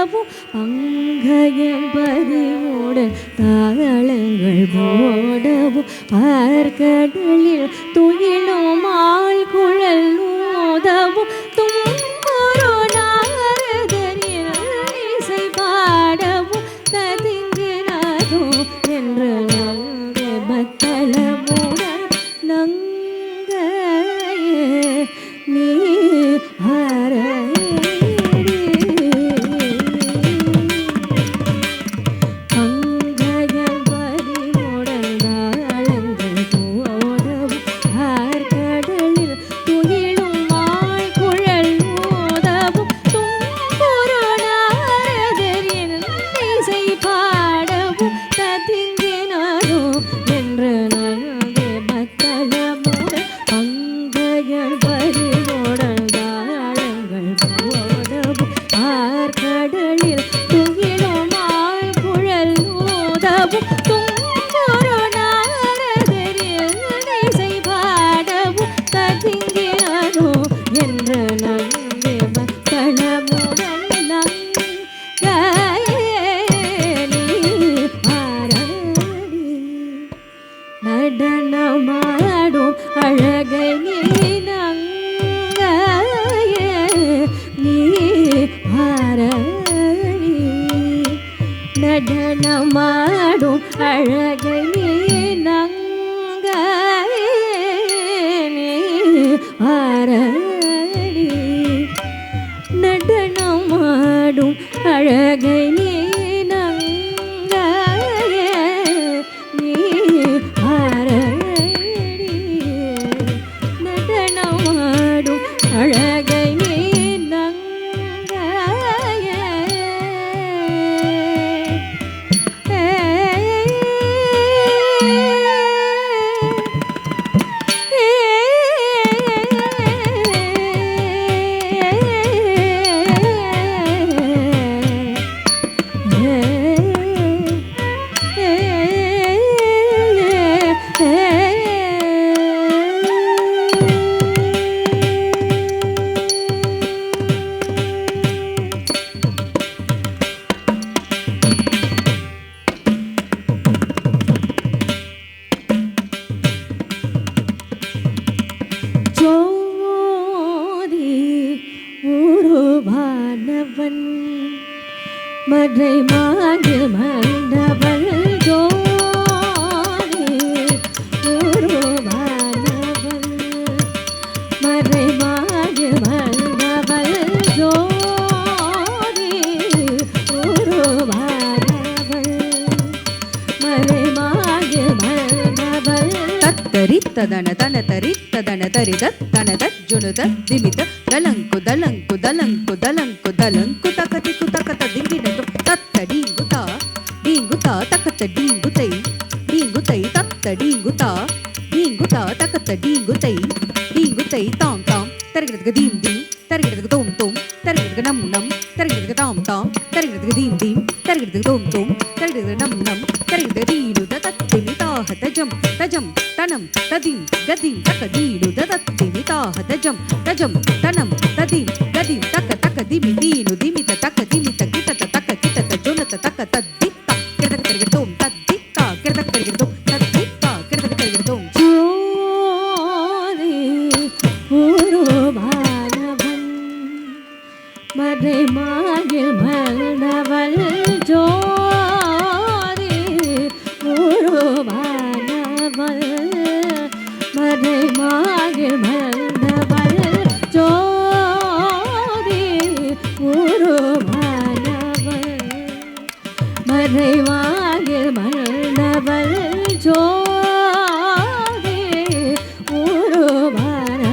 போடவும் பங்கையன் பதிவுடன் தாளங்கள் போடவும் பார்க்கடலில் துயிலும் ஆள் குழல் ஊதவும் தும்புரு நாரதரில் இசை பாடவும் ததிங்கினாரோ என்று நங்க பத்தளமுடன் நங்கையே நீ நடனமாடும் அழகை நீ நங்கையே நீ பாரடி நடனமாடும் அழகை நீ நங்கையே நீ பாரடி நடனமாடும் அழகை நீ அழகை நீ நங்கையே மறை மாங்கு மண்டவள் ஜோதி உருவானவள் மறை மாங்கு மண்டவள் ஜோதி உருவானவள் மறை மாங்கு மண்டவள் தத்தரித்ததன தன தரித்ததன தரிதத் தன தஜ்ஜுனுத திமித தலங்கு தலங்கு தலங்கு தலங்கு தலங்கு தகதி குதகத திங்கினது தத்த டீங்குதா டீங்குதா தகத்த டீங்குதை டீங்குதை தத்த டீங்குதா டீங்குதா தகத்த டீங்குதை டீங்குதை தாம் தாம் தருகிறதுக்கு தீம் தீம் தருகிறதுக்கு தோம் தோம் தருகிறதுக்கு நம் நம் தருகிறதுக்கு தாம் தாம் தருகிறதுக்கு தீம் தீம் தருகிறதுக்கு தோம் தோம் தருகிறதுக்கு நம் நம் தருகிறதுக்கு தீனுத தத்தினி தாஹ தஜம் தஜம் தனம் ததிம் கதிம் தக தீனுத தத்தினி தாஹ தஜம் தஜம் தனம் ததிம் கதிம் தக தக திமி தீனு திமித தக திமித கிட்டத தக கிட்டத ஜொனத தக தத்தித்தா கிடதக தருகிறதோம் தத்தித்தா கிடதக தருகிறதோம் தத்தித்தா கிடதக தருகிறதோம் ஜோதி உருவானவன் மறை மாகில் மல்னவள் ஜோதி உருவானவள் மறை மாகில் மல்னவள் ஜோதி உருவானவள் மறை மாகில் மல்னவள் ஜோதி உருவானவள்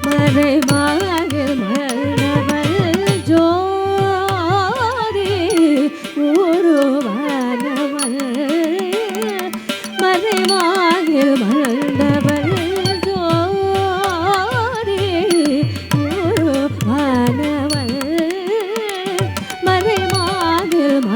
மறை மாகில் மல்னவள் ஜோதி உருவானவள் மறை மாகில் மல்னவள் ஜோதி உருவானவள் மறை மாகில்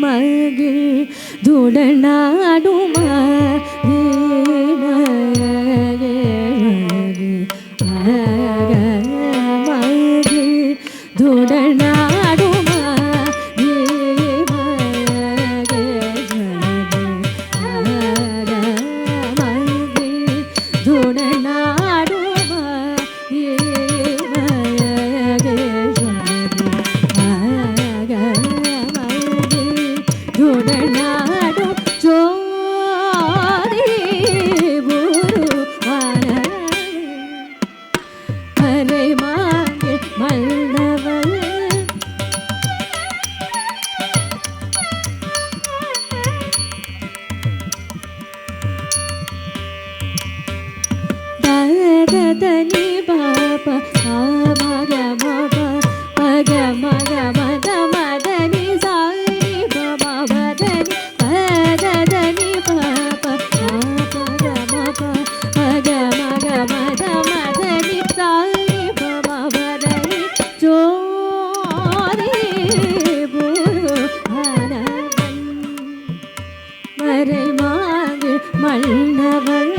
மகிழ் துடனாடுமா மகிழ் துடனாடுமா దని బాప మగ మగ పగ మగ మద మదని సాని బమ మదని పదని పాప పగ మగ పగ మగ మద మదని సాని బమ మదని జోరి బురు అనవన్ மறை மாங்கு மன்னவள்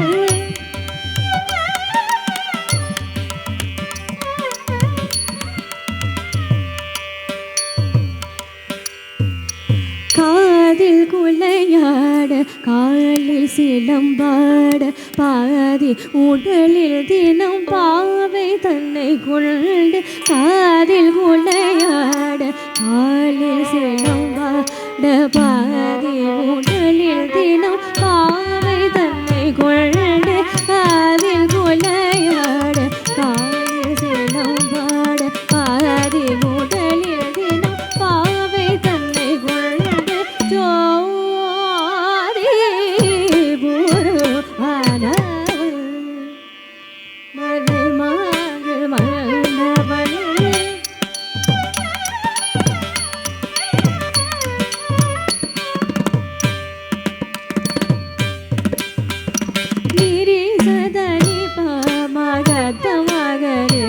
காதில் குலையாட காலில் சிலம்பாட பாதி உடலில் தினம் பாவை தன்னை கொண்டு காதில் குலையாட காலில் சிலம்பாட பாதி உடலில் தினம் பாவை தன்னை கொண்டு காதில் குலையாட காலில் சிலம்பாட பாதி உடலில் தினம் பாவை தன்னை கொண்டு ஜோதி புரு ஆனவள் மறை மாறு மன்னவள் நிரி சதனி மகத மகரே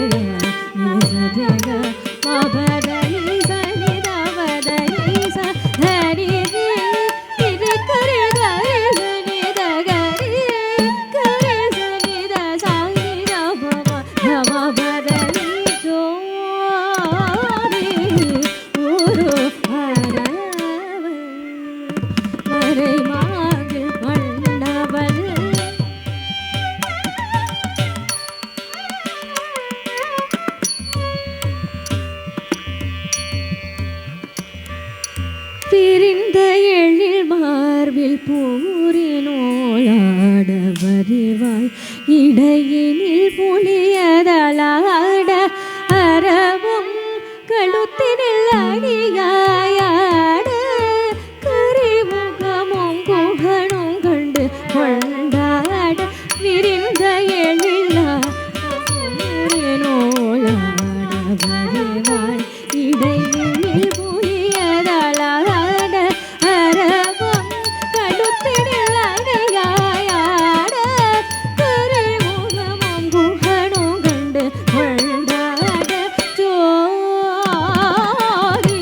சதக மபதனி சனி தவதனி சரி இது கரு கரு சனி தகரி கரு சனி த சானி தபம தமபதனி ஜோதி குரு ஹரவள் மறை மாங்கு மன்னவள் பிரிந்த எழில் மார்பில் பூரினோளாட வரிவாய் இடையினில் புலியதலாட அரவம் கழுத்தினில் அடியாயாட கரிமுகமும் குகனும் கண்டு கொண்டாட விரிந்த எழிலாட பூரினோளாட வரிவாய் இடையினில் புலியதலாட அரவம் கழுத்தினில் அடியாயாட கரிமுகமும் குகனும் கண்டு கொண்டாட ஜோதி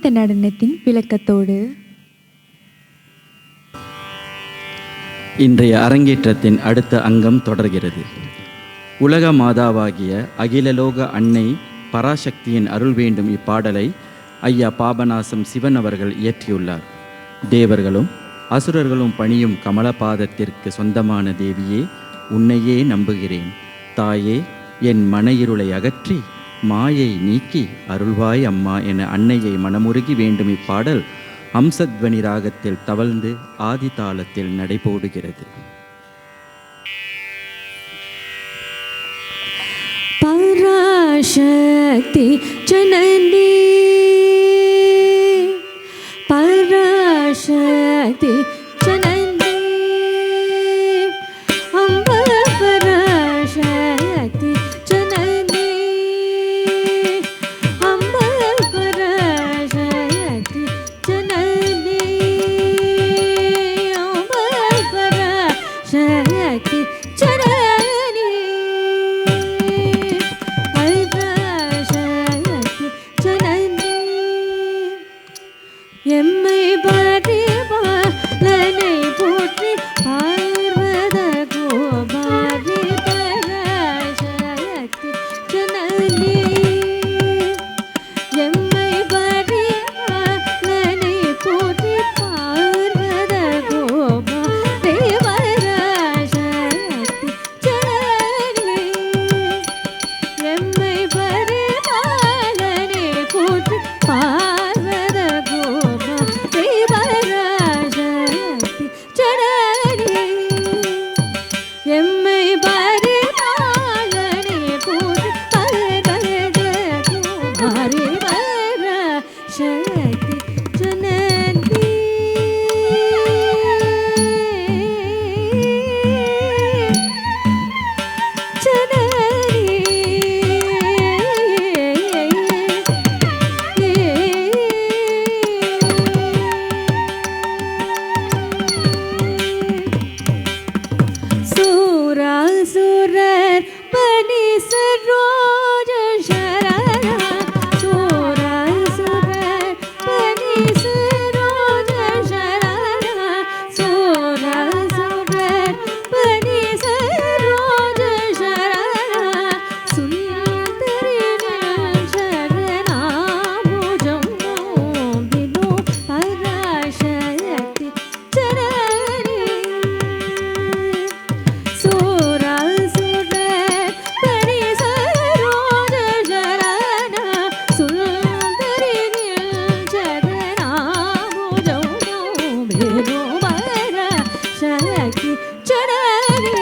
ஆயத்த நடனத்தின் விளக்கத்தோடு. இன்றைய அரங்கேற்றத்தின் அடுத்த அங்கம் தொடர்கிறது. உலக மாதாவாகிய அகிலலோக அன்னை பராசக்தியின் அருள் வேண்டும் இப்பாடலை ஐயா பாபநாசம் சிவன் அவர்கள் இயற்றியுள்ளார். தேவர்களும் அசுரர்களும் பணியும் கமலபாதத்திற்கு சொந்தமான தேவியே, உன்னையே நம்புகிறேன். தாயே, என் மன இருளை அகற்றி மாயை நீக்கி அருள்வாய் அம்மா என அன்னையை மனமுருகி வேண்டும் இப்பாடல் அம்சத்வனி ராகத்தில் தவழ்ந்து ஆதி தாளத்தில் நடைபோடுகிறது. பராசக்தி ஜனனி, பராசக்தி ஜனனி, அம்ப பராசக்தி ஜனனி, அம்ப பராசக்தி ஜனனி, அம்ப பராசக்தி ஜனனி, பராசக்தி ஜனனி, எம்மை பரிபாலனை போற்றி பார்வத கோபாரி பராசக்தி ஜனனி, எம்மை பரிபாலனை போற்றி பார்வத கோபாரி பராசக்தி ஜனனி, எம்மை பரிபாலனை போற்றி பார்வத கோபாரி பராசக்தி ஜனனி, எம்மை பரிபாலனை போற்றி பார்வத கோபாரி பராசக்தி ஜனனி. சூராசுரர் பனி சரோஜ சரணா, சூராசுரர் பனி சரோஜ சரணா, சூராசுரர் பனி சரோஜ சரணா, சுந்தரி சரணா பூஜம் நோம்பினோ பராசக்தி ஜனனி, சூராசுரர் பனி சரோஜ சரணா, சுந்தரி சரணா பூஜம் நோம்பினோ பராசக்தி ஜனனி,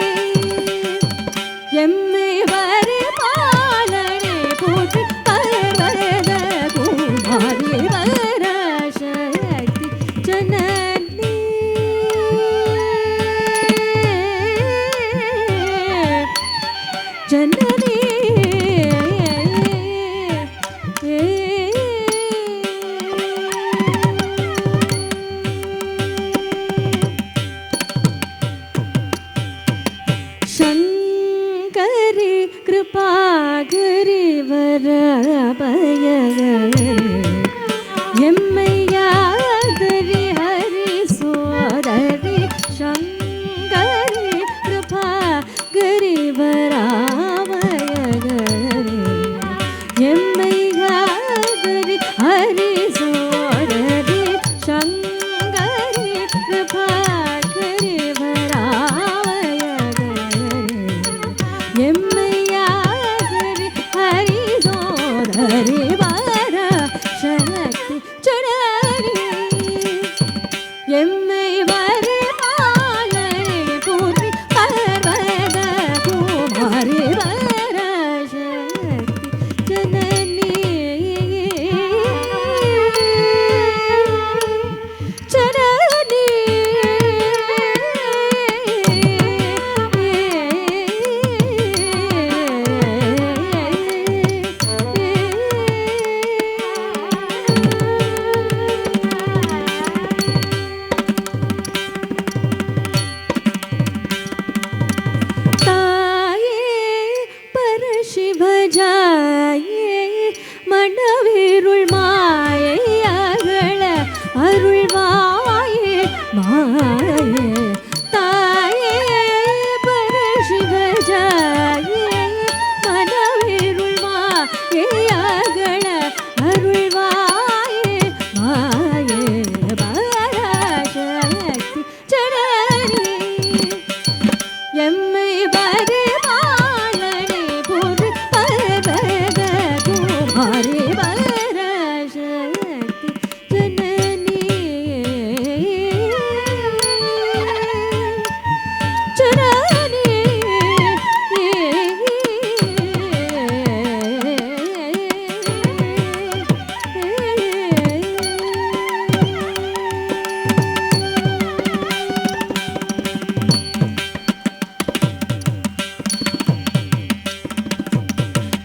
எம்மை பரிபாலனை போற்றி பார்வத கோபாரி பராசக்தி ஜனனி, ஜனனி. शङ्करि कृपाकरि वरभयकरि एम्मैयादरि हरि सोदरि शङ्करि कृपाकरि वराभयकरि एम्मैयादरि हरि सोदरि शङ्करि कृपाकरि वराभयकरि எம்மையாதரி ஹரி சோதரி பராசக்தி மாயே தாயே பரசிவ ஜாயே மனவிருள்மா ஏயகள அருள்வாயே மாயே பராசக்தி ஜனனி எம்மை பரிபாலனை போன்று பரவத குமாரி பராசக்தி ஜனனி ஜனனி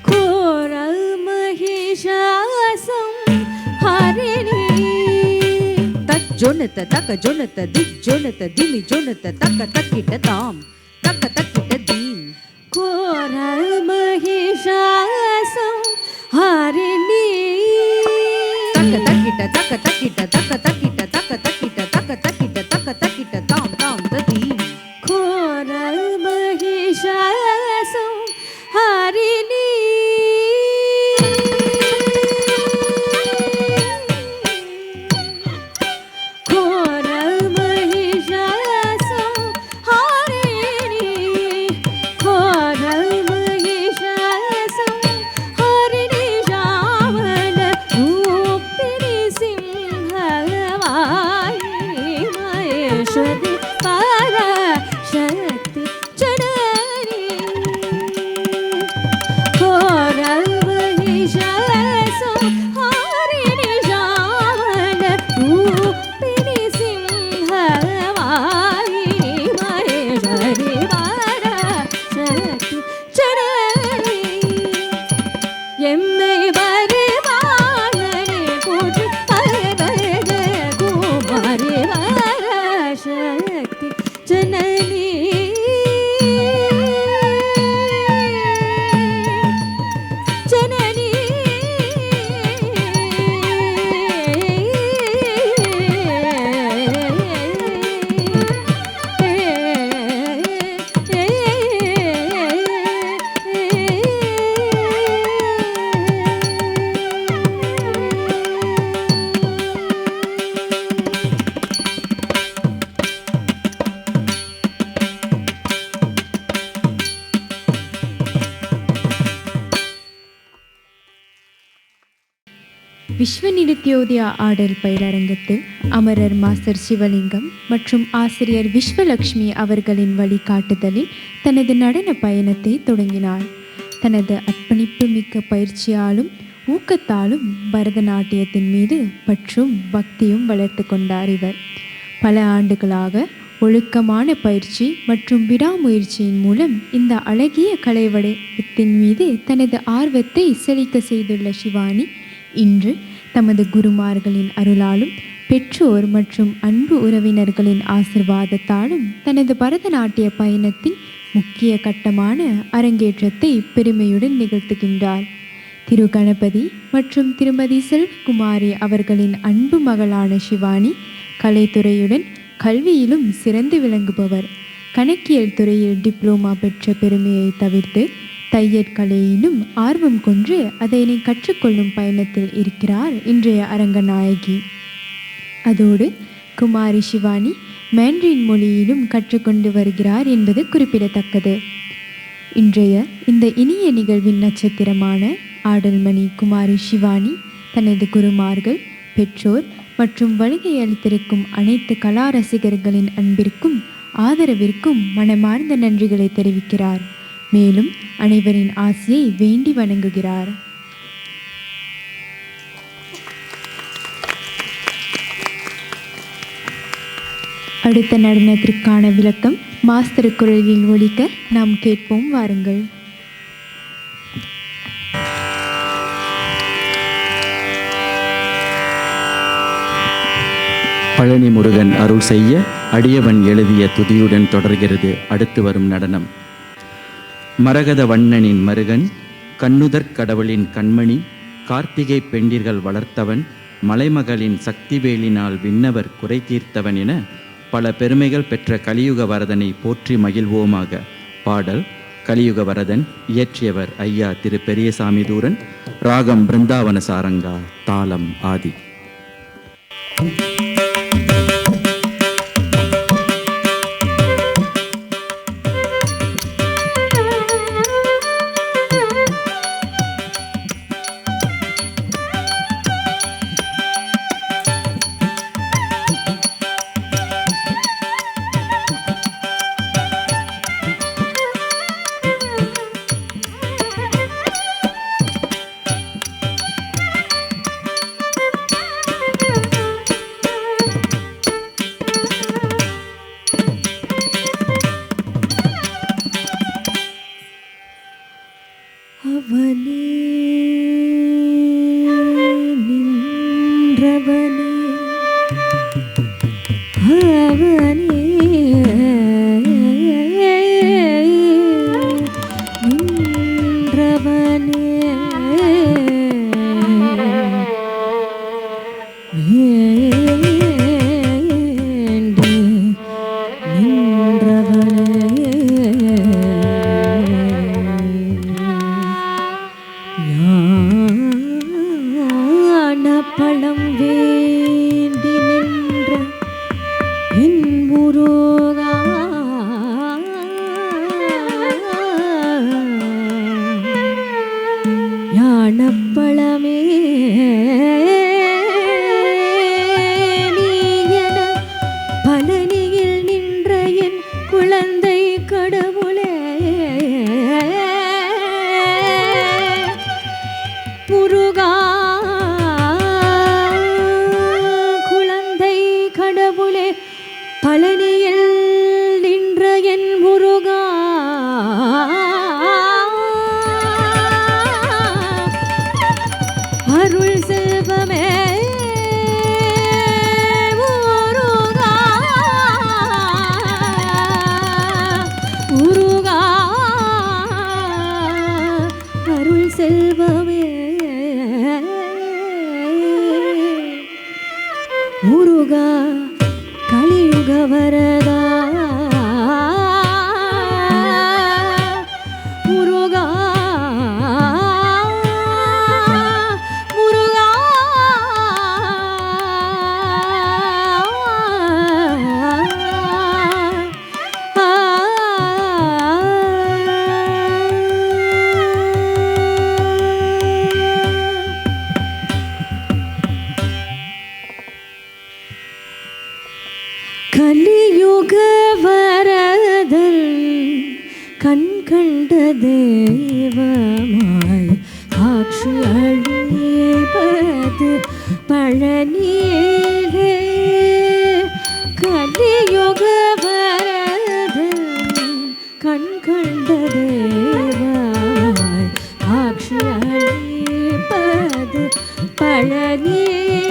கோரல் மகிஷாசம் ஹரிணி தஜ்ஜொனத தக ஜொனத திஜ்ஜொனத திமி ஜொனத தக்க தக்கிட்ட தாம் தக்க தக்கிட்ட தீம் கோரல் மகிஷாசம் ஹரிணி தக்க தக்கிட்ட தக்க தக்கிட்ட தக்க தக்கிட்ட தக்க தக்கிட்ட தக்க தக்கிட்ட தக்க தக்கிட்ட தாம் தாம் தீம் கோரல் மகிஷாசம் ஹரிணி கோரல் மகிஷாசம் ஹரிணி கோரல் மகிஷாசம் ஹரிணி ஜாமல ரூபிணி சிம்ஹவாயினி மகேஸ்வரி பராசக்தி ஜனனி கோரல் மகிஷாசம் ஹரிணி ஜாமல ரூபிணி சிம்ஹவாயினி மகேஸ்வரி பராசக்தி ஜனனி எம்மை பரிபாலனை போற்றி பரவத குமாரி பராசக்தி ஜனனி ஜனனி விஸ்வ நிருத்யோதயா ஆடல் பயிலரங்கத்தில் அமரர் மாஸ்டர் சிவலிங்கம் மற்றும் ஆசிரியர் விஸ்வலக்ஷ்மி அவர்களின் வழிகாட்டுதலில் தனது நடன பயணத்தை தொடங்கினார். தனது அர்ப்பணிப்பு மிக்க பயிற்சியாலும் ஊக்கத்தாலும் பரதநாட்டியத்தின் மீது பற்றும் பக்தியும் வளர்த்து கொண்டார். இவர் பல ஆண்டுகளாக ஒழுக்கமான பயிற்சி மற்றும் விடாமுயற்சியின் மூலம் இந்த அழகிய கலைவடிவத்தின் மீது தனது ஆர்வத்தை செழிக்க செய்துள்ள சிவானி இன்று தமது குருமார்களின் அருளாலும் பெற்றோர் மற்றும் அன்பு உறவினர்களின் ஆசிர்வாதத்தாலும் தனது பரதநாட்டிய பயணத்தின் முக்கிய கட்டமான அரங்கேற்றத்தை பெருமையுடன் நிகழ்த்துகின்றார். திரு கணபதி மற்றும் திருமதி செல்வகுமாரி அவர்களின் அன்பு மகளான சிவானி கலைத்துறையுடன் கல்வியிலும் சிறந்து விளங்குபவர். கணக்கியல் துறையில் டிப்ளோமா பெற்ற பெருமையை தவிர்த்து தையற்கலையிலும் ஆர்வம் கொண்டு அதனை கற்றுக்கொள்ளும் பயணத்தில் இருக்கிறார் இன்றைய அரங்கநாயகி. அதோடு குமாரி சிவானி மேண்ட்ரின் மொழியிலும் கற்றுக்கொண்டு வருகிறார் என்பது குறிப்பிடத்தக்கது. இன்றைய இந்த இனிய நிகழ்வின் நட்சத்திரமான ஆடல்மணி குமாரி சிவானி தனது குருமார்கள், பெற்றோர் மற்றும் வருகை அளித்திருக்கும் அனைத்து கலா ரசிகர்களின் அன்பிற்கும் ஆதரவிற்கும் மனமார்ந்த நன்றிகளை தெரிவிக்கிறார். மேலும் அனைவரின் ஆசையை வேண்டி வணங்குகிறார். அடுத்த நடனத்திற்கான விளக்கம் மாஸ்டர் குரலில் ஒலிக்க நாம் கேட்போம், வாருங்கள். பழனி முருகன் அருள் செய்ய அடியவன் எழுதிய துதியுடன் தொடர்கிறது அடுத்து வரும் நடனம். மரகத வண்ணனின் மருகன், கண்ணுதற் கடவுளின் கண்மணி, கார்த்திகை பெண்டிர்கள் வளர்த்தவன், மலைமகளின் சக்திவேலினால் விண்ணவர் குறை தீர்த்தவன் என பல பெருமைகள் பெற்ற கலியுக வரதனை போற்றி மகிழ்வோமாக. பாடல் கலியுக வரதன். இயற்றியவர் ஐயா திரு பெரியசாமி தூரன். ராகம் பிருந்தாவன சாரங்கா. தாளம் ஆதி. முருகா கலியுக வரதா முருகா முருகா கலியுக வரதன் கண் கண்ட தெய்வமாய் காட்சி அளிப்பது பழனியிலே. கலியுக வரதன் கண் கண்ட தெய்வமாய் காட்சி அளிப்பது பழனியிலே.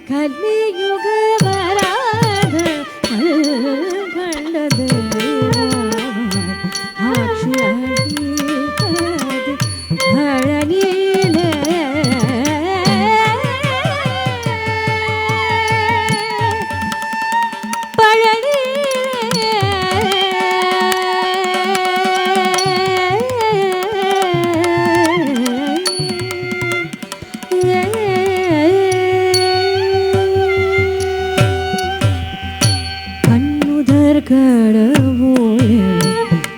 கலியுக வராத கண்டது ஆட்சி அளிப்பது பழனியிலே கடவுளே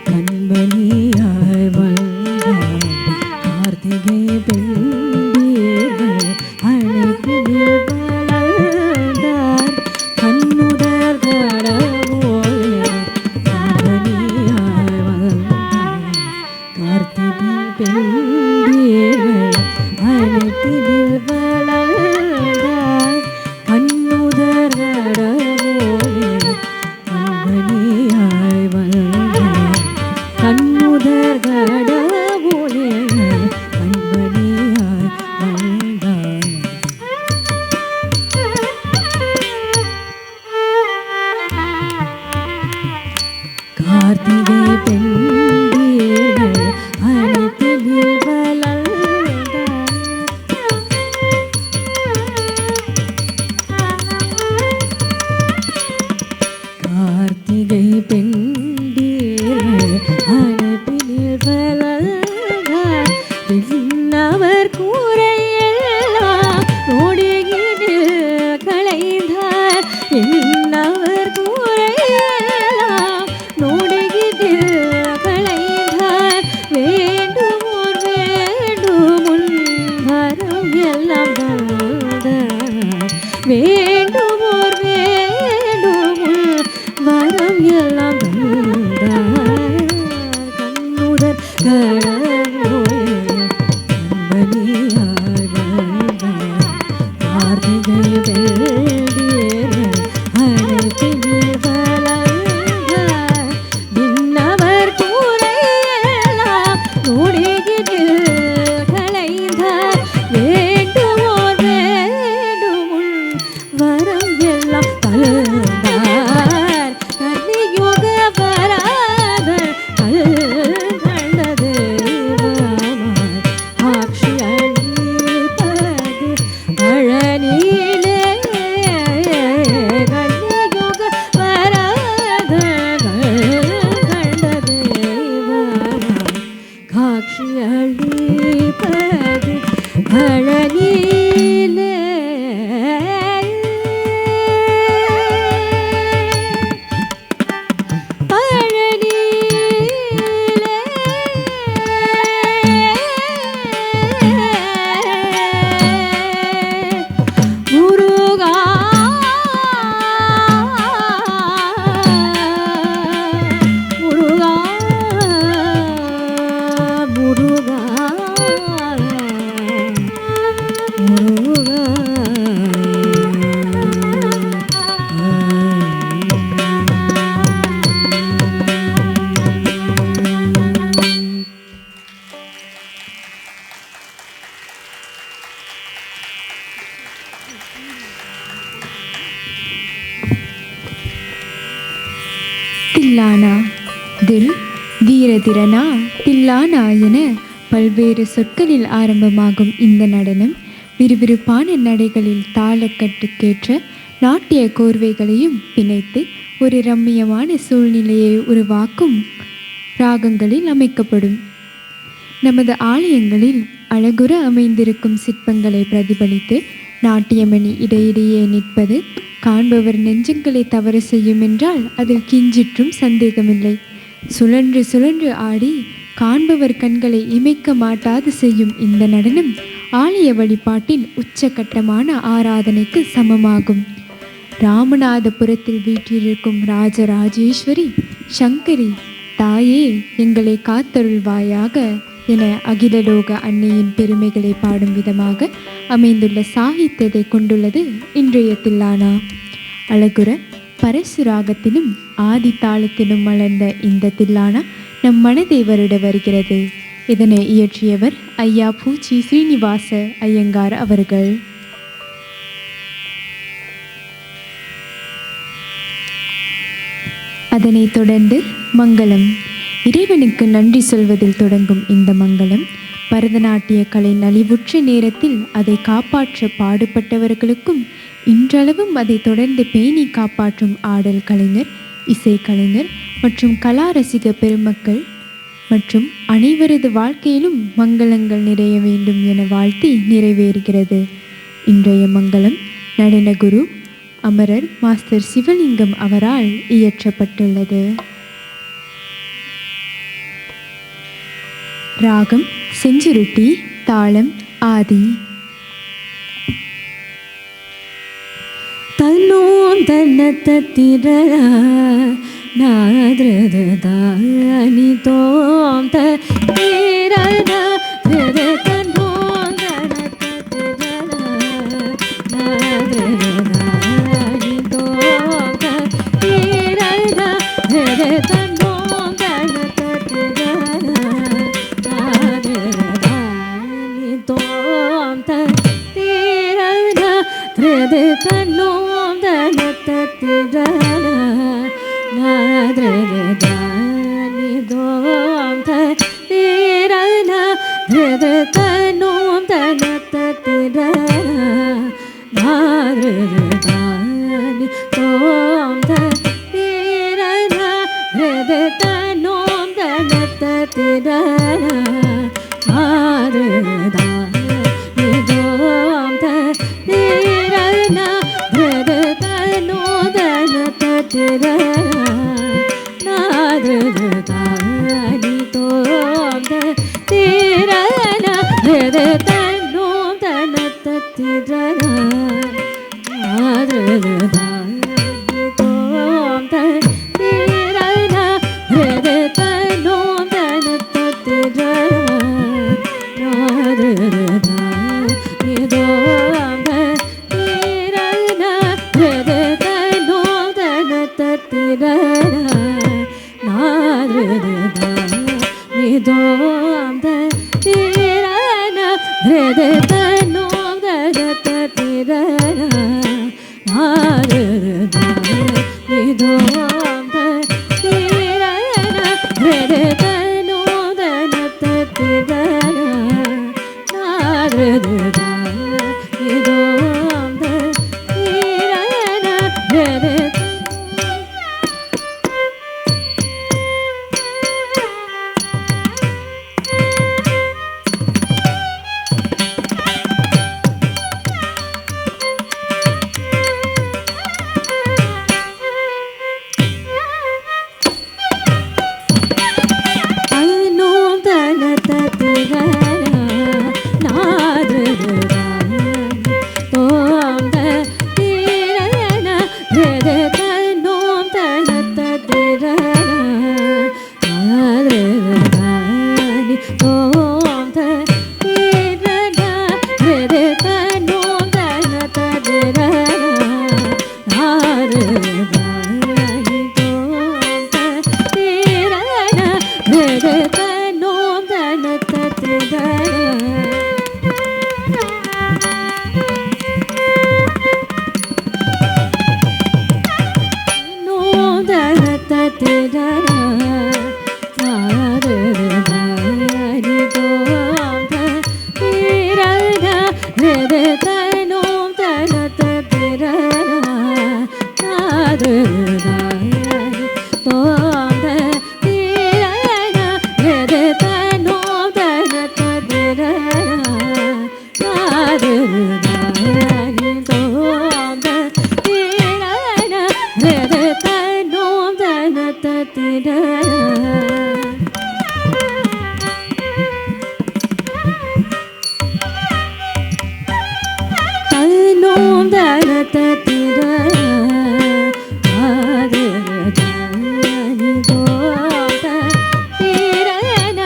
கண்மணியாய் வந்தார் கார்த்திகை பெண்கள் அழைப்பில் வளர்ந்தார் கண்ணுதர் கடவுளே கண்மணியாய் வந்தார் கார்த்திகை பெண்கள் அழைப்பில் வளர்ந்தார் கண்ணுதர் கடவுளே கண்மணியாய் வந்தார் கண்ணுதர் கடவுளே கண்மணியாய் வந்தார் கார்த்திகை பெண்கள் அழைப்பில் வளர்ந்தார் கார்த்திகை பெண்டீர்கள் அனுப்பினில் வளர்ந்தார் பின்னவர் கூரையெல்லாம் நோடியினில் களைந்தார் பின்னவர் கூரையெல்லாம் நோடியினில் களைந்தார் வேண்டுமோர் வேண்டுமுன் வரம் எல்லாம் தந்தார் வேண்டுமோர் வேண்டுமுன் வரம் எல்லாம் தந்தார் கண்ணுதர் கடவுளே கண்மணியாய் வந்தார் கார்த்திகை வெள்ளியே அழைப்பினில் வளர்ந்தார் விண்ணவர் கூரையெல்லாம் நோடியினில் களைந்தார் வேண்டுமோர் வேண்டுமுன் வரம் எல்லாம் தந்தார் கலியுக வராத கண்டது ஆட்சி அளிப்பது பழனியிலே கலியுக வராத கண்டது காட்சி அளிப்பது பழனியிலே முருகா முருகா முருகா தில்லானா தில் தீரதிரனா தில்லானா என பல்வேறு சொற்களில் ஆரம்பமாகும் இந்த நடனம் விறுவிறுப்பான நடைகளில் தாளக்கட்டுக்கேற்ற நாட்டிய கோர்வைகளையும் பிணைத்து ஒரு ரம்மியமான சூழ்நிலையை உருவாக்கும் ராகங்களில் அமைக்கப்படும். நமது ஆலயங்களில் அழகுற அமைந்திருக்கும் சிற்பங்களை பிரதிபலித்து நாட்டியமணி இடையிடையே நிற்பது காண்பவர் நெஞ்சங்களை தவறு செய்யும் என்றால் அதில் கிஞ்சிற்றும் சந்தேகமில்லை. சுழன்று சுழன்று ஆடி காண்பவர் கண்களை இமைக்க மாட்டாது செய்யும் இந்த நடனம் ஆலய வழிபாட்டின் உச்சகட்டமான ஆராதனைக்கு சமமாகும். ராமநாதபுரத்தில் வீற்றிருக்கும் ராஜராஜேஸ்வரி சங்கரி தாயே எங்களை காத்தருள்வாயாக என அகிலலோக அன்னையின் பெருமைகளை பாடும் விதமாக அமைந்துள்ள சாகித்யத்தை கொண்டுள்ளது இன்றைய தில்லானா. அழகுற பரசுராகத்திலும் ஆதி தாளத்திலும் மலர்ந்த இந்த தில்லானா நம் மனதை வருட வருகிறது. இதனை இயற்றியவர் ஐயா பூச்சி ஸ்ரீனிவாச ஐயங்கார் அவர்கள். அதனைத் தொடர்ந்து மங்களம். இறைவனுக்கு நன்றி சொல்வதில் தொடங்கும் இந்த மங்களம் பரதநாட்டிய கலை நலிவுற்ற நேரத்தில் அதை காப்பாற்ற பாடுபட்டவர்களுக்கும் இன்றளவும் அதை தொடர்ந்து பேணி காப்பாற்றும் ஆடல் கலைஞர், இசைக்கலைஞர் மற்றும் கலா ரசிக பெருமக்கள் மற்றும் அனைவரது வாழ்க்கையிலும் மங்களங்கள் நிறைய வேண்டும் என வாழ்த்தி நிறைவேறுகிறது. இன்றைய மங்களம் நடனகுரு அமரர் மாஸ்டர் சிவலிங்கம் அவரால் இயற்றப்பட்டுள்ளது. ராகம் செஞ்சுருட்டி, தாளம் ஆதி. தன்னோம் தன்னத்திர நாதிரதானி தோம் தீரத தன்னோம் தன்னத்திர நாதிரதானி தோம் தீரத தன்னோம் தன்னத்திர நாதிரதானி தோம் தீரத தன்னோம் தன்னத்திர நாதிரதானி தோம் தீரத தன்னோம் தன்னத்திர நாதிரதானி தோம் தீரத தன்னோம் தன்னத்திர நாதிரதானி தோம் தீரத தன்னோம் தன்னத்திர நாதிரதானி தோம் தீரத தன்னோம் தன்னத்திர நாதிரதானி தோம் தீரத தன்னோம் தன்னத்திர நாதிரதானி தோம் தீரத தன்னோம் தன்னத்திர நாதிரதானி தோம் தீரத தன்னோம் தன்னத்திர நாதிரதானி தோம் தீரத தன்னோம் தன்னத்திர நாதிரதானி தோம் தீரத தன்னோம் தன்னத்திர நாதிரதானி தோம் தீரத தன்னோம் தன்னத்திர நாதிரதானி தோம் தீரத தன்னோம் தன்னத்திர நாதிரதானி தோம் தீரத தன்னோம் தன்னத்திர தன்னோம் தன்னத்திர நாதிரதானி தோம் தீரத தன்னோம் தன்னத்திர நாதிரதானி தோம் தீரத தன்னோம் தன்னத்திர நாதிரதானி தோம் தீரத தன்னோம் தன்னத்திர தன்னோம் தன்னத்திர நாதிரதானி தோம் தீரத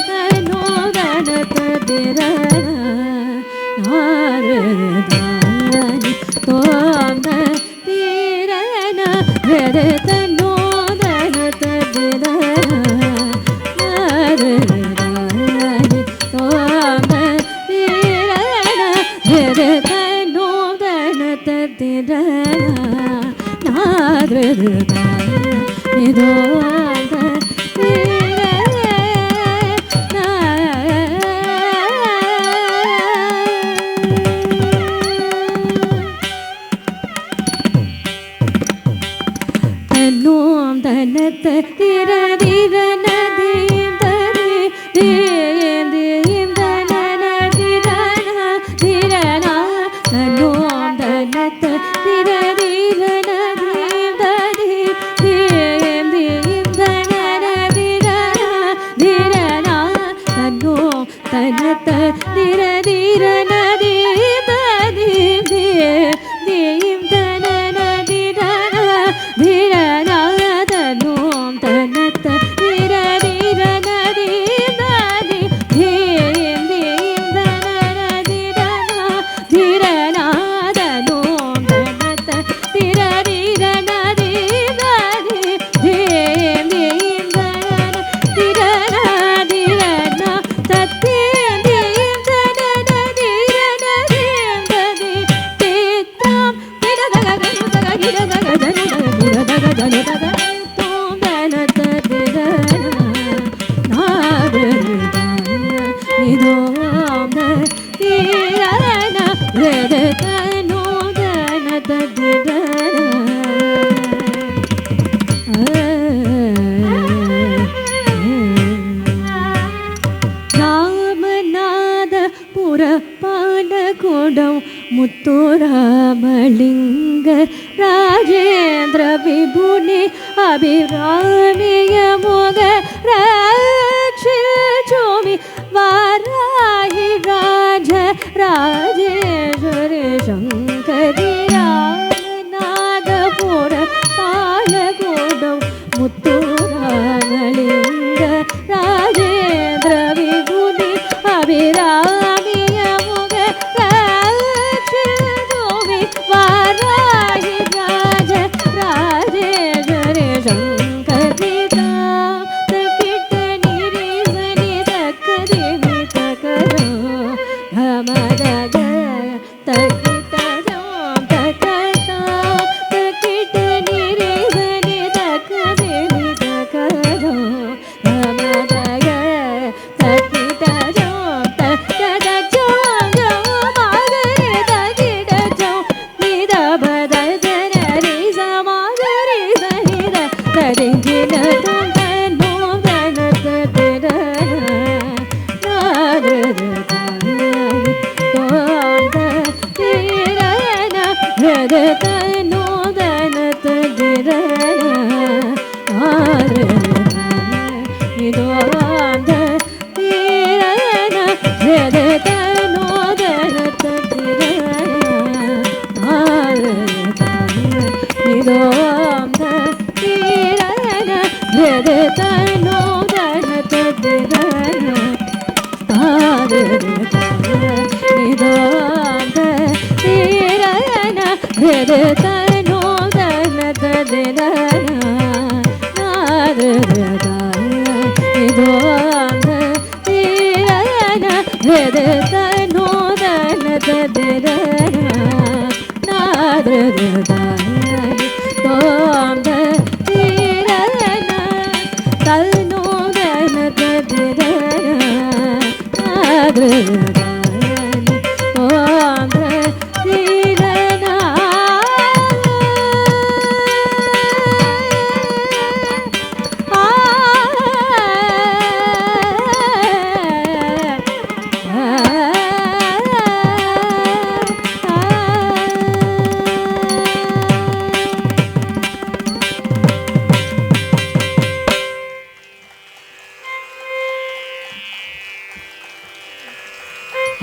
தன்னோம் தன்னத்திர நாதிரதானி தோம் தீரத தன்னோம் தன்னத்திர நாதிரதானி தோம் தீரத தன்னோம் தன்னத்திர ಮುತ್ತುರಾಮಲಿಂಗ ರಾಜೇಂದ್ರ ವಿಭುನಿ ಅಭಿರಾಮಿಯ ಮೊಗ ರಾಕ್ಷೋಮಿ ವಾರಾಹಿ ರಾಜ ರಾಜೇಶ್ವರಿ ಶಂಕರಿ ರಾಮನಾಥಪುರ ಪಾಲಗೋಡಂ ಮುತ್ತುರಾಮಲಿಂಗ ರಾಜೇಂದ್ರ ವಿಭುನಿ ಅಭಿರಾಮಿಯ ಮೊಗ ರಾಕ್ಷೋಮಿ ವಾರಾಹಿ ರಾಜ ರಾಜೇಶ್ವರಿ ಶಂಕರಿ ಕಿಟ್ಟ ನಿರೀಸನಿ ತಕ್ಕದಿ ತಕರ ಘಮದಗ ತಕ್ಕಿಟ ತಕತ ತಕ್ಕಿಟ ನಿರೀಸನಿ ತಕ್ಕದಿ ತಕರ ಘಮದಗ ತಕ್ಕಿಟ ತಕದ ಚೋಂಗ ಮಾಗರಿ ತಕ್ಕಿಟ ಚೋ ನಿದ ಬದ ಜನರಿ ಸಮಾಗರಿ ಸಹಿದ ತರಿಂಜಿನ ತುಂಡನೋ ಗಣತ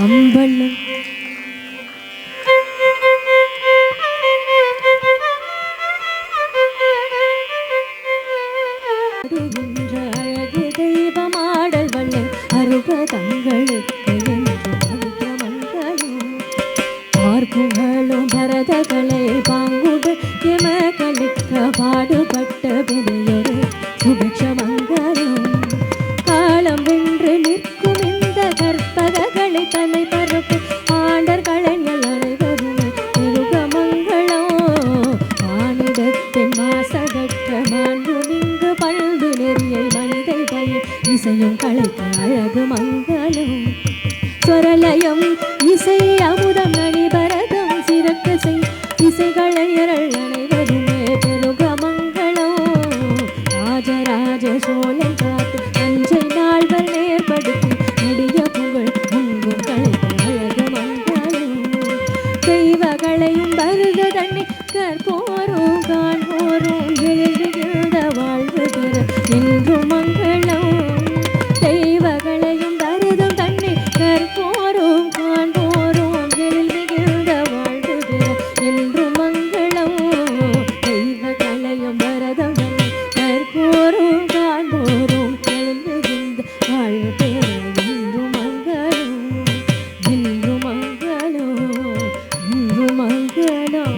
அம்பலம் அழகு தெய்வமாடல் வள்ளல் அருபதங்களுக்கு பார்ப்புகளும் பரதகளை பாங்குடு எமக்களுக்க பாடுபட்ட பெரியொரு சுபிக்ஷமங்கலம் காலம் வென்று நிற்கும் இந்த கற்பகங்களை தன்னை பரப்பு ஆண்டர் கலைஞர் அனைவரும் மிருகமங்களோ மானிட தெய்வங்களையும் வருத தண்ணி கற்போரும் காண்போரும் எழுதுகின்ற வாழ்வு பெற என்றும் மங்களம். தெய்வங்களையும் வருதும் தண்ணி கற்போரும் காண்போரும் எழுதுகின்ற வாழ்வு பெற என்றும் மங்களம். தெய்வங்களையும் வரதம் தண்ணி கற்போரும் காண்போரும் எழுதுகின்ற வாழ்வு பெற என்றும் மங்களம். என்றும் மங்களம். என்றும் மங்களம்.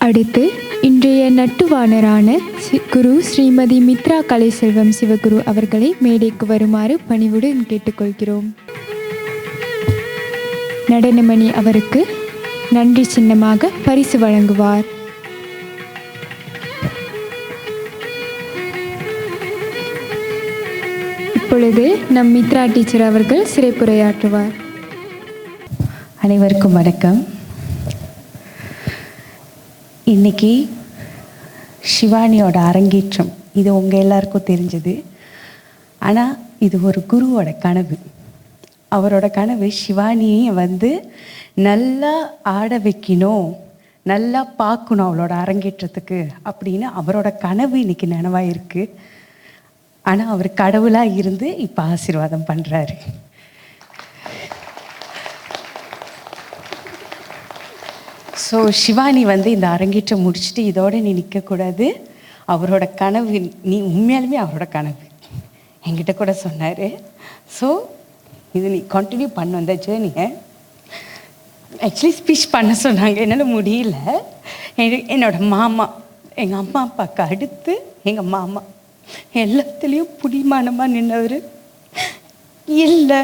அடுத்து இன்றைய நட்டுவானரான குரு ஸ்ரீமதி மித்ரா கலைசெல்வம் சிவகுரு அவர்களை மேடைக்கு வருமாறு பணிவுடன் கேட்டுக்கொள்கிறோம். நடனமணி அவருக்கு நன்றி சின்னமாக பரிசு வழங்குவார். இப்பொழுது நம் மித்ரா டீச்சர் அவர்கள் சிறப்புரையாற்றுவார். அனைவருக்கும் வணக்கம். இன்னைக்கு சிவானியோட அரங்கேற்றம் இது உங்கள் எல்லாருக்கும் தெரிஞ்சது. ஆனால் இது ஒரு குருவோட கனவு. அவரோட கனவு சிவானியை நல்லா ஆட வைக்கணும், நல்லா பார்க்கணும் அவளோட அரங்கேற்றத்துக்கு அப்படின்னு அவரோட கனவு இன்னைக்கு நனவாயிருக்கு. ஆனால் அவர் கடவுளாக இருந்து இப்போ ஆசீர்வாதம் பண்ணுறாரு. ஸோ சிவானி இந்த அரங்கேற்றம் முடிச்சுட்டு இதோடு நீ நிற்கக்கூடாது. அவரோட கனவு நீ உண்மையாலுமே அவரோட கனவு என்கிட்ட கூட சொன்னார். ஸோ இது நீ கண்டினியூ பண்ண அந்த ஜேர்னியை. ஆக்சுவலி ஸ்பீச் பண்ண சொன்னாங்க, என்னால் முடியல. என்னோட மாமா, எங்கள் அம்மா அப்பாவுக்கு அடுத்து எங்கள் மாமா எல்லாத்துலேயும் புடிமானமாக நின்றவர். இல்லை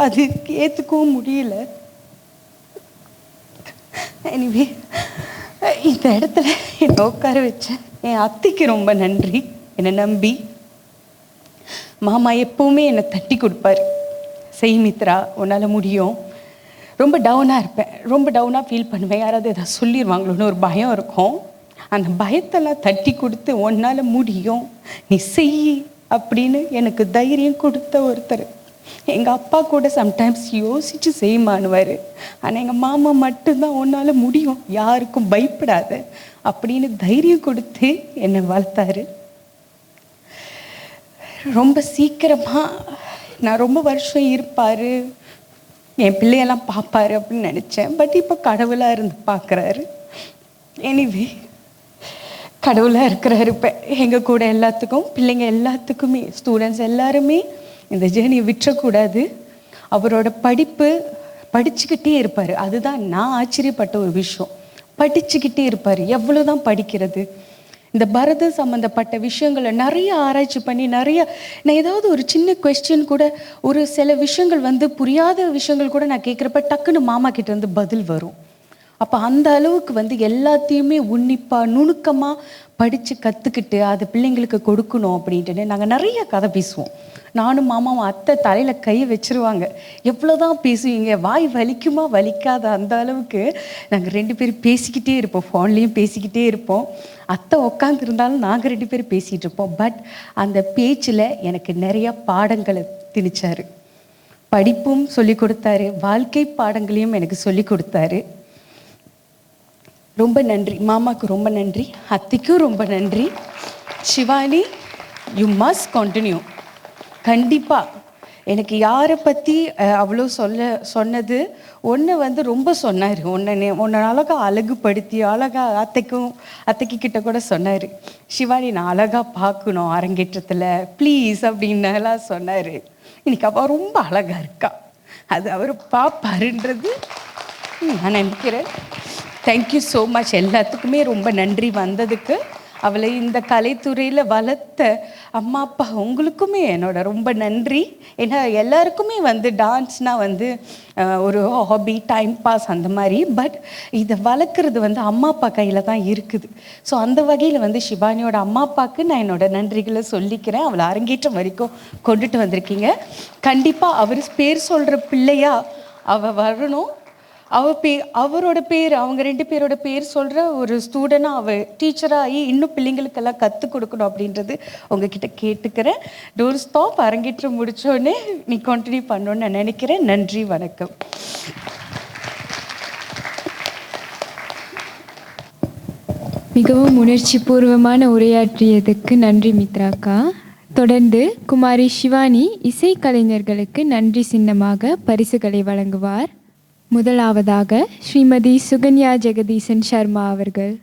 அது ஏற்றுக்கவும் முடியல. எனிவே இந்த இடத்துல என்னை உட்கார வச்சேன். என் அத்தைக்கு ரொம்ப நன்றி. என்னை நம்பி மாமா எப்போவுமே என்னை தட்டி கொடுப்பார். செய் மித்ரா, உன்னால் முடியும். ரொம்ப டவுனாக இருப்பேன், ரொம்ப டவுனாக ஃபீல் பண்ணுவேன். யாராவது எதாவது சொல்லிடுவாங்களோன்னு ஒரு பயம் இருக்கும். அந்த பயத்தெல்லாம் தட்டி கொடுத்து உன்னால் முடியும், நீ செய் அப்படின்னு எனக்கு தைரியம் கொடுத்த ஒருத்தர். எங்கள் அப்பா கூட சம்டைம்ஸ் யோசித்து செய்யுமானுவார். ஆனால் எங்கள் மாமா மட்டும்தான் உன்னால் முடியும், யாருக்கும் பயப்படாத அப்படின்னு தைரியம் கொடுத்து என்னை வளர்த்தாரு. ரொம்ப சீக்கிரமாக நான் ரொம்ப வருஷம் இருப்பார், என் பிள்ளையெல்லாம் பார்ப்பாரு அப்படின்னு நினச்சேன். பட் இப்போ கடவுளாக இருந்து பார்க்குறாரு. எனிவே கடவுளாக இருக்கிறாரு இப்போ எங்கள் கூட. எல்லாத்துக்கும் பிள்ளைங்க எல்லாத்துக்குமே, ஸ்டூடெண்ட்ஸ் எல்லாருமே இந்த ஜேர்னியை விட்டுறக்கூடாது. அவரோட படிப்பு படிச்சுக்கிட்டே இருப்பார். அதுதான் நான் ஆச்சரியப்பட்ட ஒரு விஷயம். படிச்சுக்கிட்டே இருப்பார். எவ்வளோதான் படிக்கிறது? இந்த பரதம் சம்மந்தப்பட்ட விஷயங்களை நிறைய ஆராய்ச்சி பண்ணி நான் ஏதாவது ஒரு சின்ன கொஸ்டின் கூட, ஒரு சில விஷயங்கள் புரியாத விஷயங்கள் கூட நான் கேட்குறப்ப டக்குன்னு மாமா கிட்ட இருந்து பதில் வரும். அப்போ அந்த அளவுக்கு எல்லாத்தையுமே உன்னிப்பாக நுணுக்கமாக படித்து கற்றுக்கிட்டு அது பிள்ளைங்களுக்கு கொடுக்கணும் அப்படின்ட்டு நாங்கள் நிறைய கதை பேசுவோம். நானும் மாமாவும். அத்தை தலையில் கை வச்சிருவாங்க. எவ்வளோதான் பேசுவீங்க, வாய் வலிக்குமா வலிக்காத, அந்த அளவுக்கு நாங்கள் 2 பேரும் பேசிக்கிட்டே இருப்போம். ஃபோன்லேயும் பேசிக்கிட்டே இருப்போம். அத்தை உட்காந்துருந்தாலும் நாங்கள் 2 பேரும் பேசிகிட்டு இருப்போம். பட் அந்த பேச்சில் எனக்கு நிறையா பாடங்களை திணிச்சார். படிப்பும் சொல்லி கொடுத்தாரு, வாழ்க்கை பாடங்களையும் எனக்கு சொல்லி கொடுத்தாரு. ரொம்ப நன்றி மாமாவுக்கு, ரொம்ப நன்றி அத்தைக்கும், ரொம்ப நன்றி. Shivani, you must continue. கண்டிப்பாக எனக்கு யாரை பற்றி அவ்வளோ சொன்னது ஒன்று ரொம்ப சொன்னார். ஒன்று அழகாக அழகுபடுத்தி அழகாக அத்தைக்கு கிட்ட கூட சொன்னார், சிவானி நான் அழகாக பார்க்கணும் அரங்கேற்றத்தில் ப்ளீஸ் அப்படின்னலாம் சொன்னார். இன்னைக்கு அவள் ரொம்ப அழகாக இருக்கா, அது அவர் பார்ப்பாருன்றது நான் நினைக்கிறேன். Thank you so much. எல்லாத்துக்குமே ரொம்ப நன்றி வந்ததுக்கு. அவளை இந்த கலைத்துறையில் வளர்த்த அம்மா அப்பா உங்களுக்குமே என்னோட ரொம்ப நன்றி. ஏன்னா எல்லாருக்குமே டான்ஸ்னால் ஒரு ஹாபி, டைம் பாஸ் அந்த மாதிரி. பட் இதை வளர்க்குறது அம்மா அப்பா கையில் தான் இருக்குது. ஸோ அந்த வகையில் சிவானியோட அம்மா அப்பாவுக்கு நான் என்னோட நன்றிகளை சொல்லிக்கிறேன். அவளை அரங்கேற்றம் வரைக்கும் கொண்டுட்டு வந்திருக்கீங்க. கண்டிப்பாக அவர் பேர் சொல்கிற பிள்ளையா அவள் வரணும். அவரோட பேர், அவங்க 2 பேரோட பேர் சொல்கிற ஒரு ஸ்டூடெண்டாக அவள் டீச்சராகி இன்னும் பிள்ளைங்களுக்கெல்லாம் கற்றுக் கொடுக்கணும் அப்படின்றது உங்ககிட்ட கேட்டுக்கிறேன். Don't stop. அரங்கேற்றம் முடித்தோடனே நீ கண்டினியூ பண்ணணுன்னு நான் நினைக்கிறேன். நன்றி, வணக்கம். மிகவும் உணர்ச்சி பூர்வமான உரையாற்றியதுக்கு நன்றி மித்ராக்கா. தொடர்ந்து குமாரி சிவானி இசைக்கலைஞர்களுக்கு நன்றி சின்னமாக பரிசுகளை வழங்குவார். முதலாவதாக ஸ்ரீமதி சுகன்யா ஜெகதீசன் சர்மா அவர்கள்.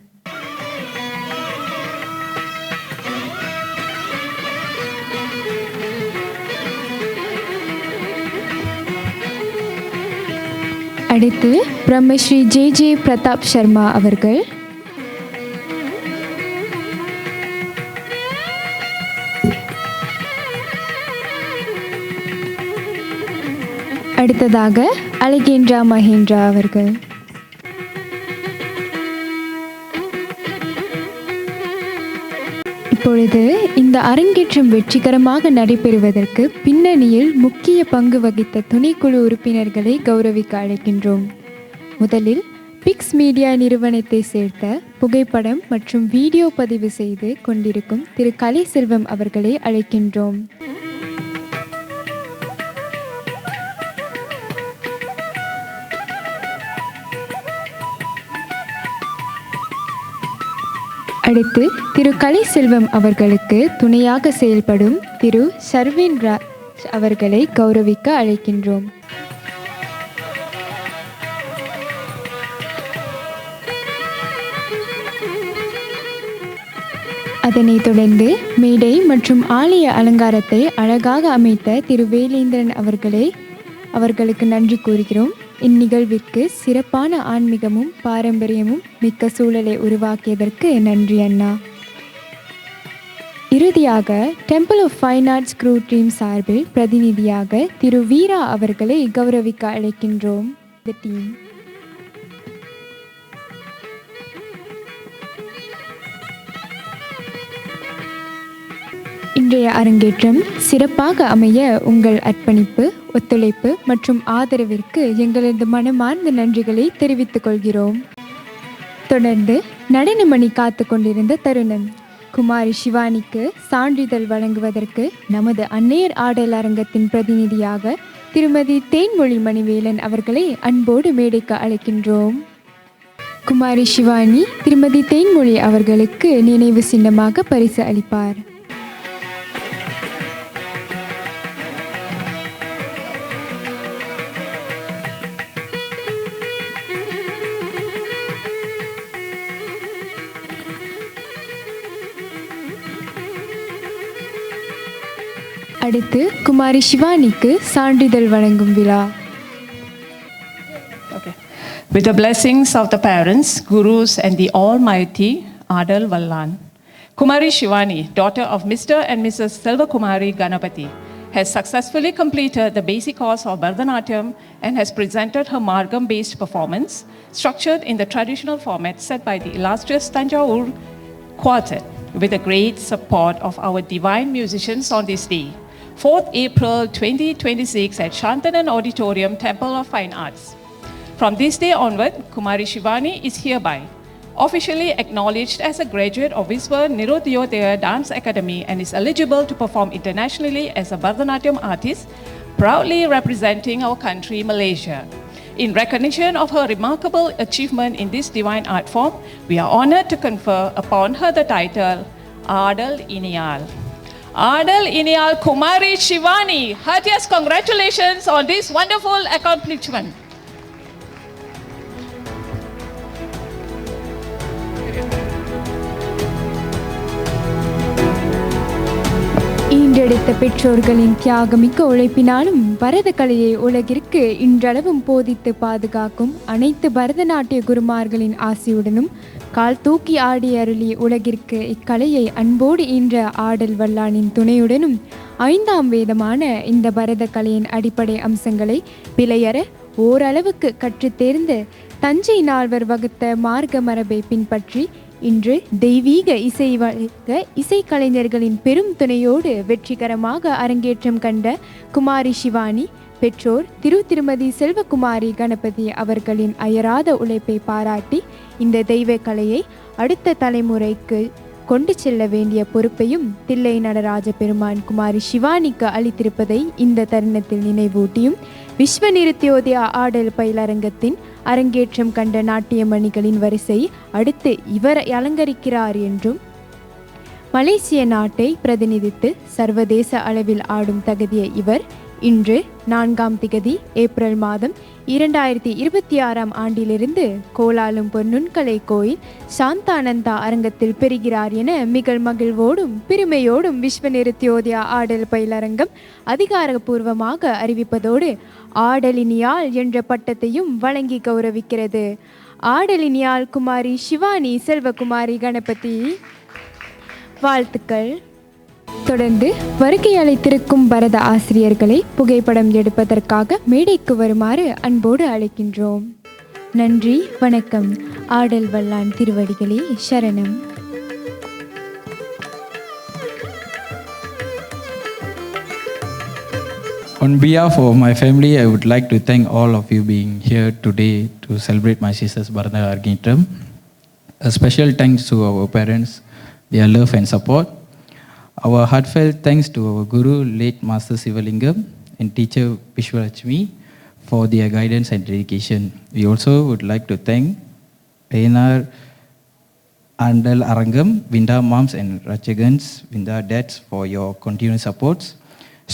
அடுத்து பிரம்மஸ்ரீ ஜே பிரதாப் சர்மா அவர்கள். அடுத்ததாக அழகேந்திரா மகேந்திரா அவர்கள். இப்பொழுது இந்த அரங்கேற்றம் வெற்றிகரமாக நடைபெறுவதற்கு பின்னணியில் முக்கிய பங்கு வகித்த துணைக்குழு உறுப்பினர்களை கௌரவிக்க அழைக்கின்றோம். முதலில் பிக்ஸ் மீடியா நிறுவனத்தை சேர்த்த புகைப்படம் மற்றும் வீடியோ பதிவு செய்து கொண்டிருக்கும் திரு கலைசெல்வம் அவர்களை அழைக்கின்றோம். அடுத்து திரு கலைசெல்வம் அவர்களுக்கு துணையாக செயல்படும் திரு சர்வின் ராஜ் அவர்களை கௌரவிக்க அழைக்கின்றோம். அதனைத் தொடர்ந்து மேடை மற்றும் ஆலய அலங்காரத்தை அழகாக அமைத்த திரு வேலேந்திரன் அவர்களுக்கு நன்றி கூறுகிறோம். இந்நிகழ்விற்கு சிறப்பான ஆன்மீகமும் பாரம்பரியமும் மிக்க சூழலை உருவாக்கியதற்கு நன்றி அண்ணா. இறுதியாக Temple of Fine Arts crew team சார்பில் பிரதிநிதியாக திரு வீரா அவர்களை கௌரவிக்க அழைக்கின்றோம். டீம் இன்றைய அரங்கேற்றம் சிறப்பாக அமைய உங்கள் அர்ப்பணிப்பு, ஒத்துழைப்பு மற்றும் ஆதரவிற்கு எங்களது மனமார்ந்த நன்றிகளை தெரிவித்துக் கொள்கிறோம். தொடர்ந்து நடனமணி காத்து கொண்டிருந்த தருணம். குமாரி சிவானிக்கு சான்றிதழ் வழங்குவதற்கு நமது அன்னையர் ஆடல் அரங்கத்தின் பிரதிநிதியாக திருமதி தேன்மொழி மணிவேலன் அவர்களை அன்போடு மேடைக்கு அழைக்கின்றோம். குமாரி சிவானி திருமதி தேன்மொழி அவர்களுக்கு நினைவு சின்னமாக பரிசு அளிப்பார். அடுத்து குமாரி சிவானிக்கு சான்றிதழ் வழங்கும் விழா. Okay. With the blessings of the parents, gurus, and the Almighty, Adal Vallan, Kumari Shivani, daughter of Mr. and Mrs. Selva Kumari Ganapati, has successfully completed the basic course of Bharatanatyam and has presented her Margam-based performance, structured in the traditional format set by the illustrious Tanjavur Quartet, with the great support of our divine musicians on this day, 4th April 2026 at Shantanan Auditorium, Temple of Fine Arts. From this day onward, Kumari Shivani is hereby officially acknowledged as a graduate of Visva Nirodhyodaya Dance Academy and is eligible to perform internationally as a Bharatanatyam artist, proudly representing our country, Malaysia. In recognition of her remarkable achievement in this divine art form, we are honored to confer upon her the title Adal Iniyal. Adal Iniyal Kumari Shivani, heartiest congratulations on this wonderful accomplishment. ஈன்றெடுத்த பெற்றோர்களின் தியாகமிக்க உழைப்பினாலும் பரத கலையை உலகிற்கு இன்றளவும் போதித்து பாதுகாக்கும் அனைத்து பரதநாட்டிய குருமார்களின் ஆசியுடனும் கால் தூக்கி ஆடி அருளி உலகிற்கு இக்கலையை அன்போடு ஈன்ற ஆடல் வல்லானின் துணையுடனும் 5ஆம் வேதமான இந்த பரத கலையின் அடிப்படை அம்சங்களை பிழையற ஓரளவுக்கு கற்றுத்தேர்ந்து தஞ்சை நால்வர் வகுத்த மார்க்க மரபை பின்பற்றி இன்று தெய்வீக இசைக்கலைஞர்களின் பெரும் துணையோடு வெற்றிகரமாக அரங்கேற்றம் கண்ட குமாரி சிவானி பெற்றோர் திருமதி செல்வகுமாரி கணபதி அவர்களின் அயராத உழைப்பை பாராட்டி இந்த தெய்வ கலையை அடுத்த தலைமுறைக்கு கொண்டு செல்ல வேண்டிய பொறுப்பையும் தில்லை நடராஜ பெருமான் குமாரி சிவானிக்கு அளித்திருப்பதை இந்த தருணத்தில் நினைவூட்டியும் விஸ்வ நிருத்யோதயா ஆடல் பயிலரங்கத்தின் அரங்கேற்றம் கண்ட நாட்டியமணிகளின் வரிசை அடுத்து இவர் அலங்கரிக்கிறார் என்றும் மலேசிய நாட்டை பிரதிநிதித்து சர்வதேச அளவில் ஆடும் தகுதிய இவர் இன்று 4ஆம் திகதி ஏப்ரல் மாதம் 2026ஆம் ஆண்டிலிருந்து கோலாலம்பூர் நுண்கலை கோயில் சாந்தானந்தா அரங்கத்தில் பெறுகிறார் என மிக மகிழ்வோடும் பெருமையோடும் விஸ்வ நிருத்யோதயா ஆடல் பயிலரங்கம் அதிகாரப்பூர்வமாக அறிவிப்பதோடு ஆடலினியால் என்ற பட்டத்தையும் வழங்கி கௌரவிக்கிறது. ஆடலினியால் குமாரி சிவானி செல்வகுமாரி கணபதி வாழ்த்துக்கள். தொடர்ந்து வருகை அழைத்திருக்கும் பரத ஆசிரியர்களை புகைப்படம் எடுப்பதற்காக மேடைக்கு வருமாறு அன்போடு அழைக்கின்றோம். நன்றி, வணக்கம். ஆடல் வல்லான் திருவடிகளே சரணம். On behalf of my family, I would like to thank all of you being here today to celebrate my sister's Bharata Argitram. A special thanks to our parents, their love and support. Our heartfelt thanks to our Guru, late Master Sivalingam, and teacher Vishwalakshmi for their guidance and dedication. We also would like to thank Renar Andal Arangam, Vinda Moms and Rachagans, Vinda Dads for your continued supports.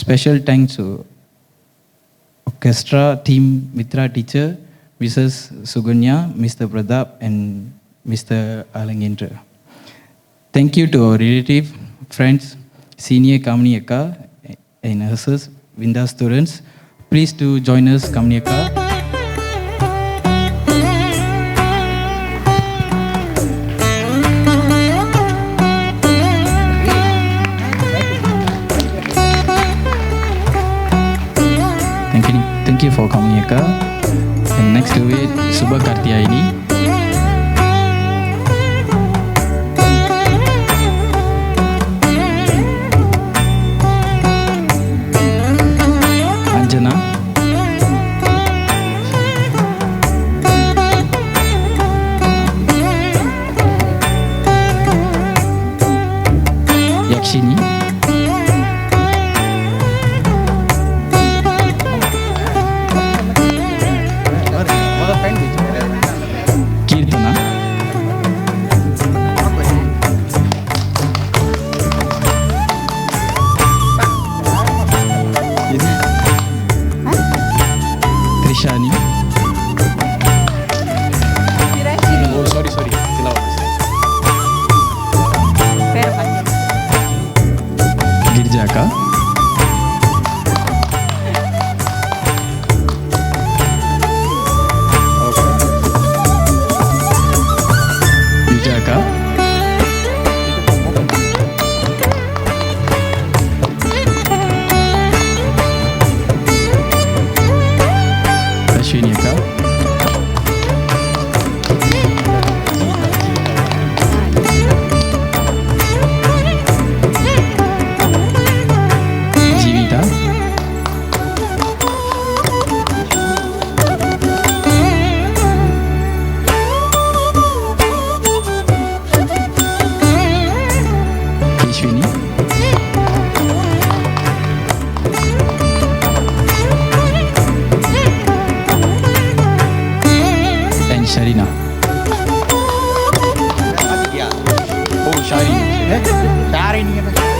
Special thanks to orchestra team, Mitra teacher, Mrs. Suganya, Mr. Pradap and Mr. Alangendra. Thank you to our relative, friends, senior Kamini Akka and nurses, Vinda students. Please do join us, Kamini Akka. Thank you for coming, Akka. And next to it, Subha Kartiyayani. Anjana. Yakshini. Kirtana. Trishani. Oh, sorry. Girjaka. Sharina. Oh, Sharina. Sharina.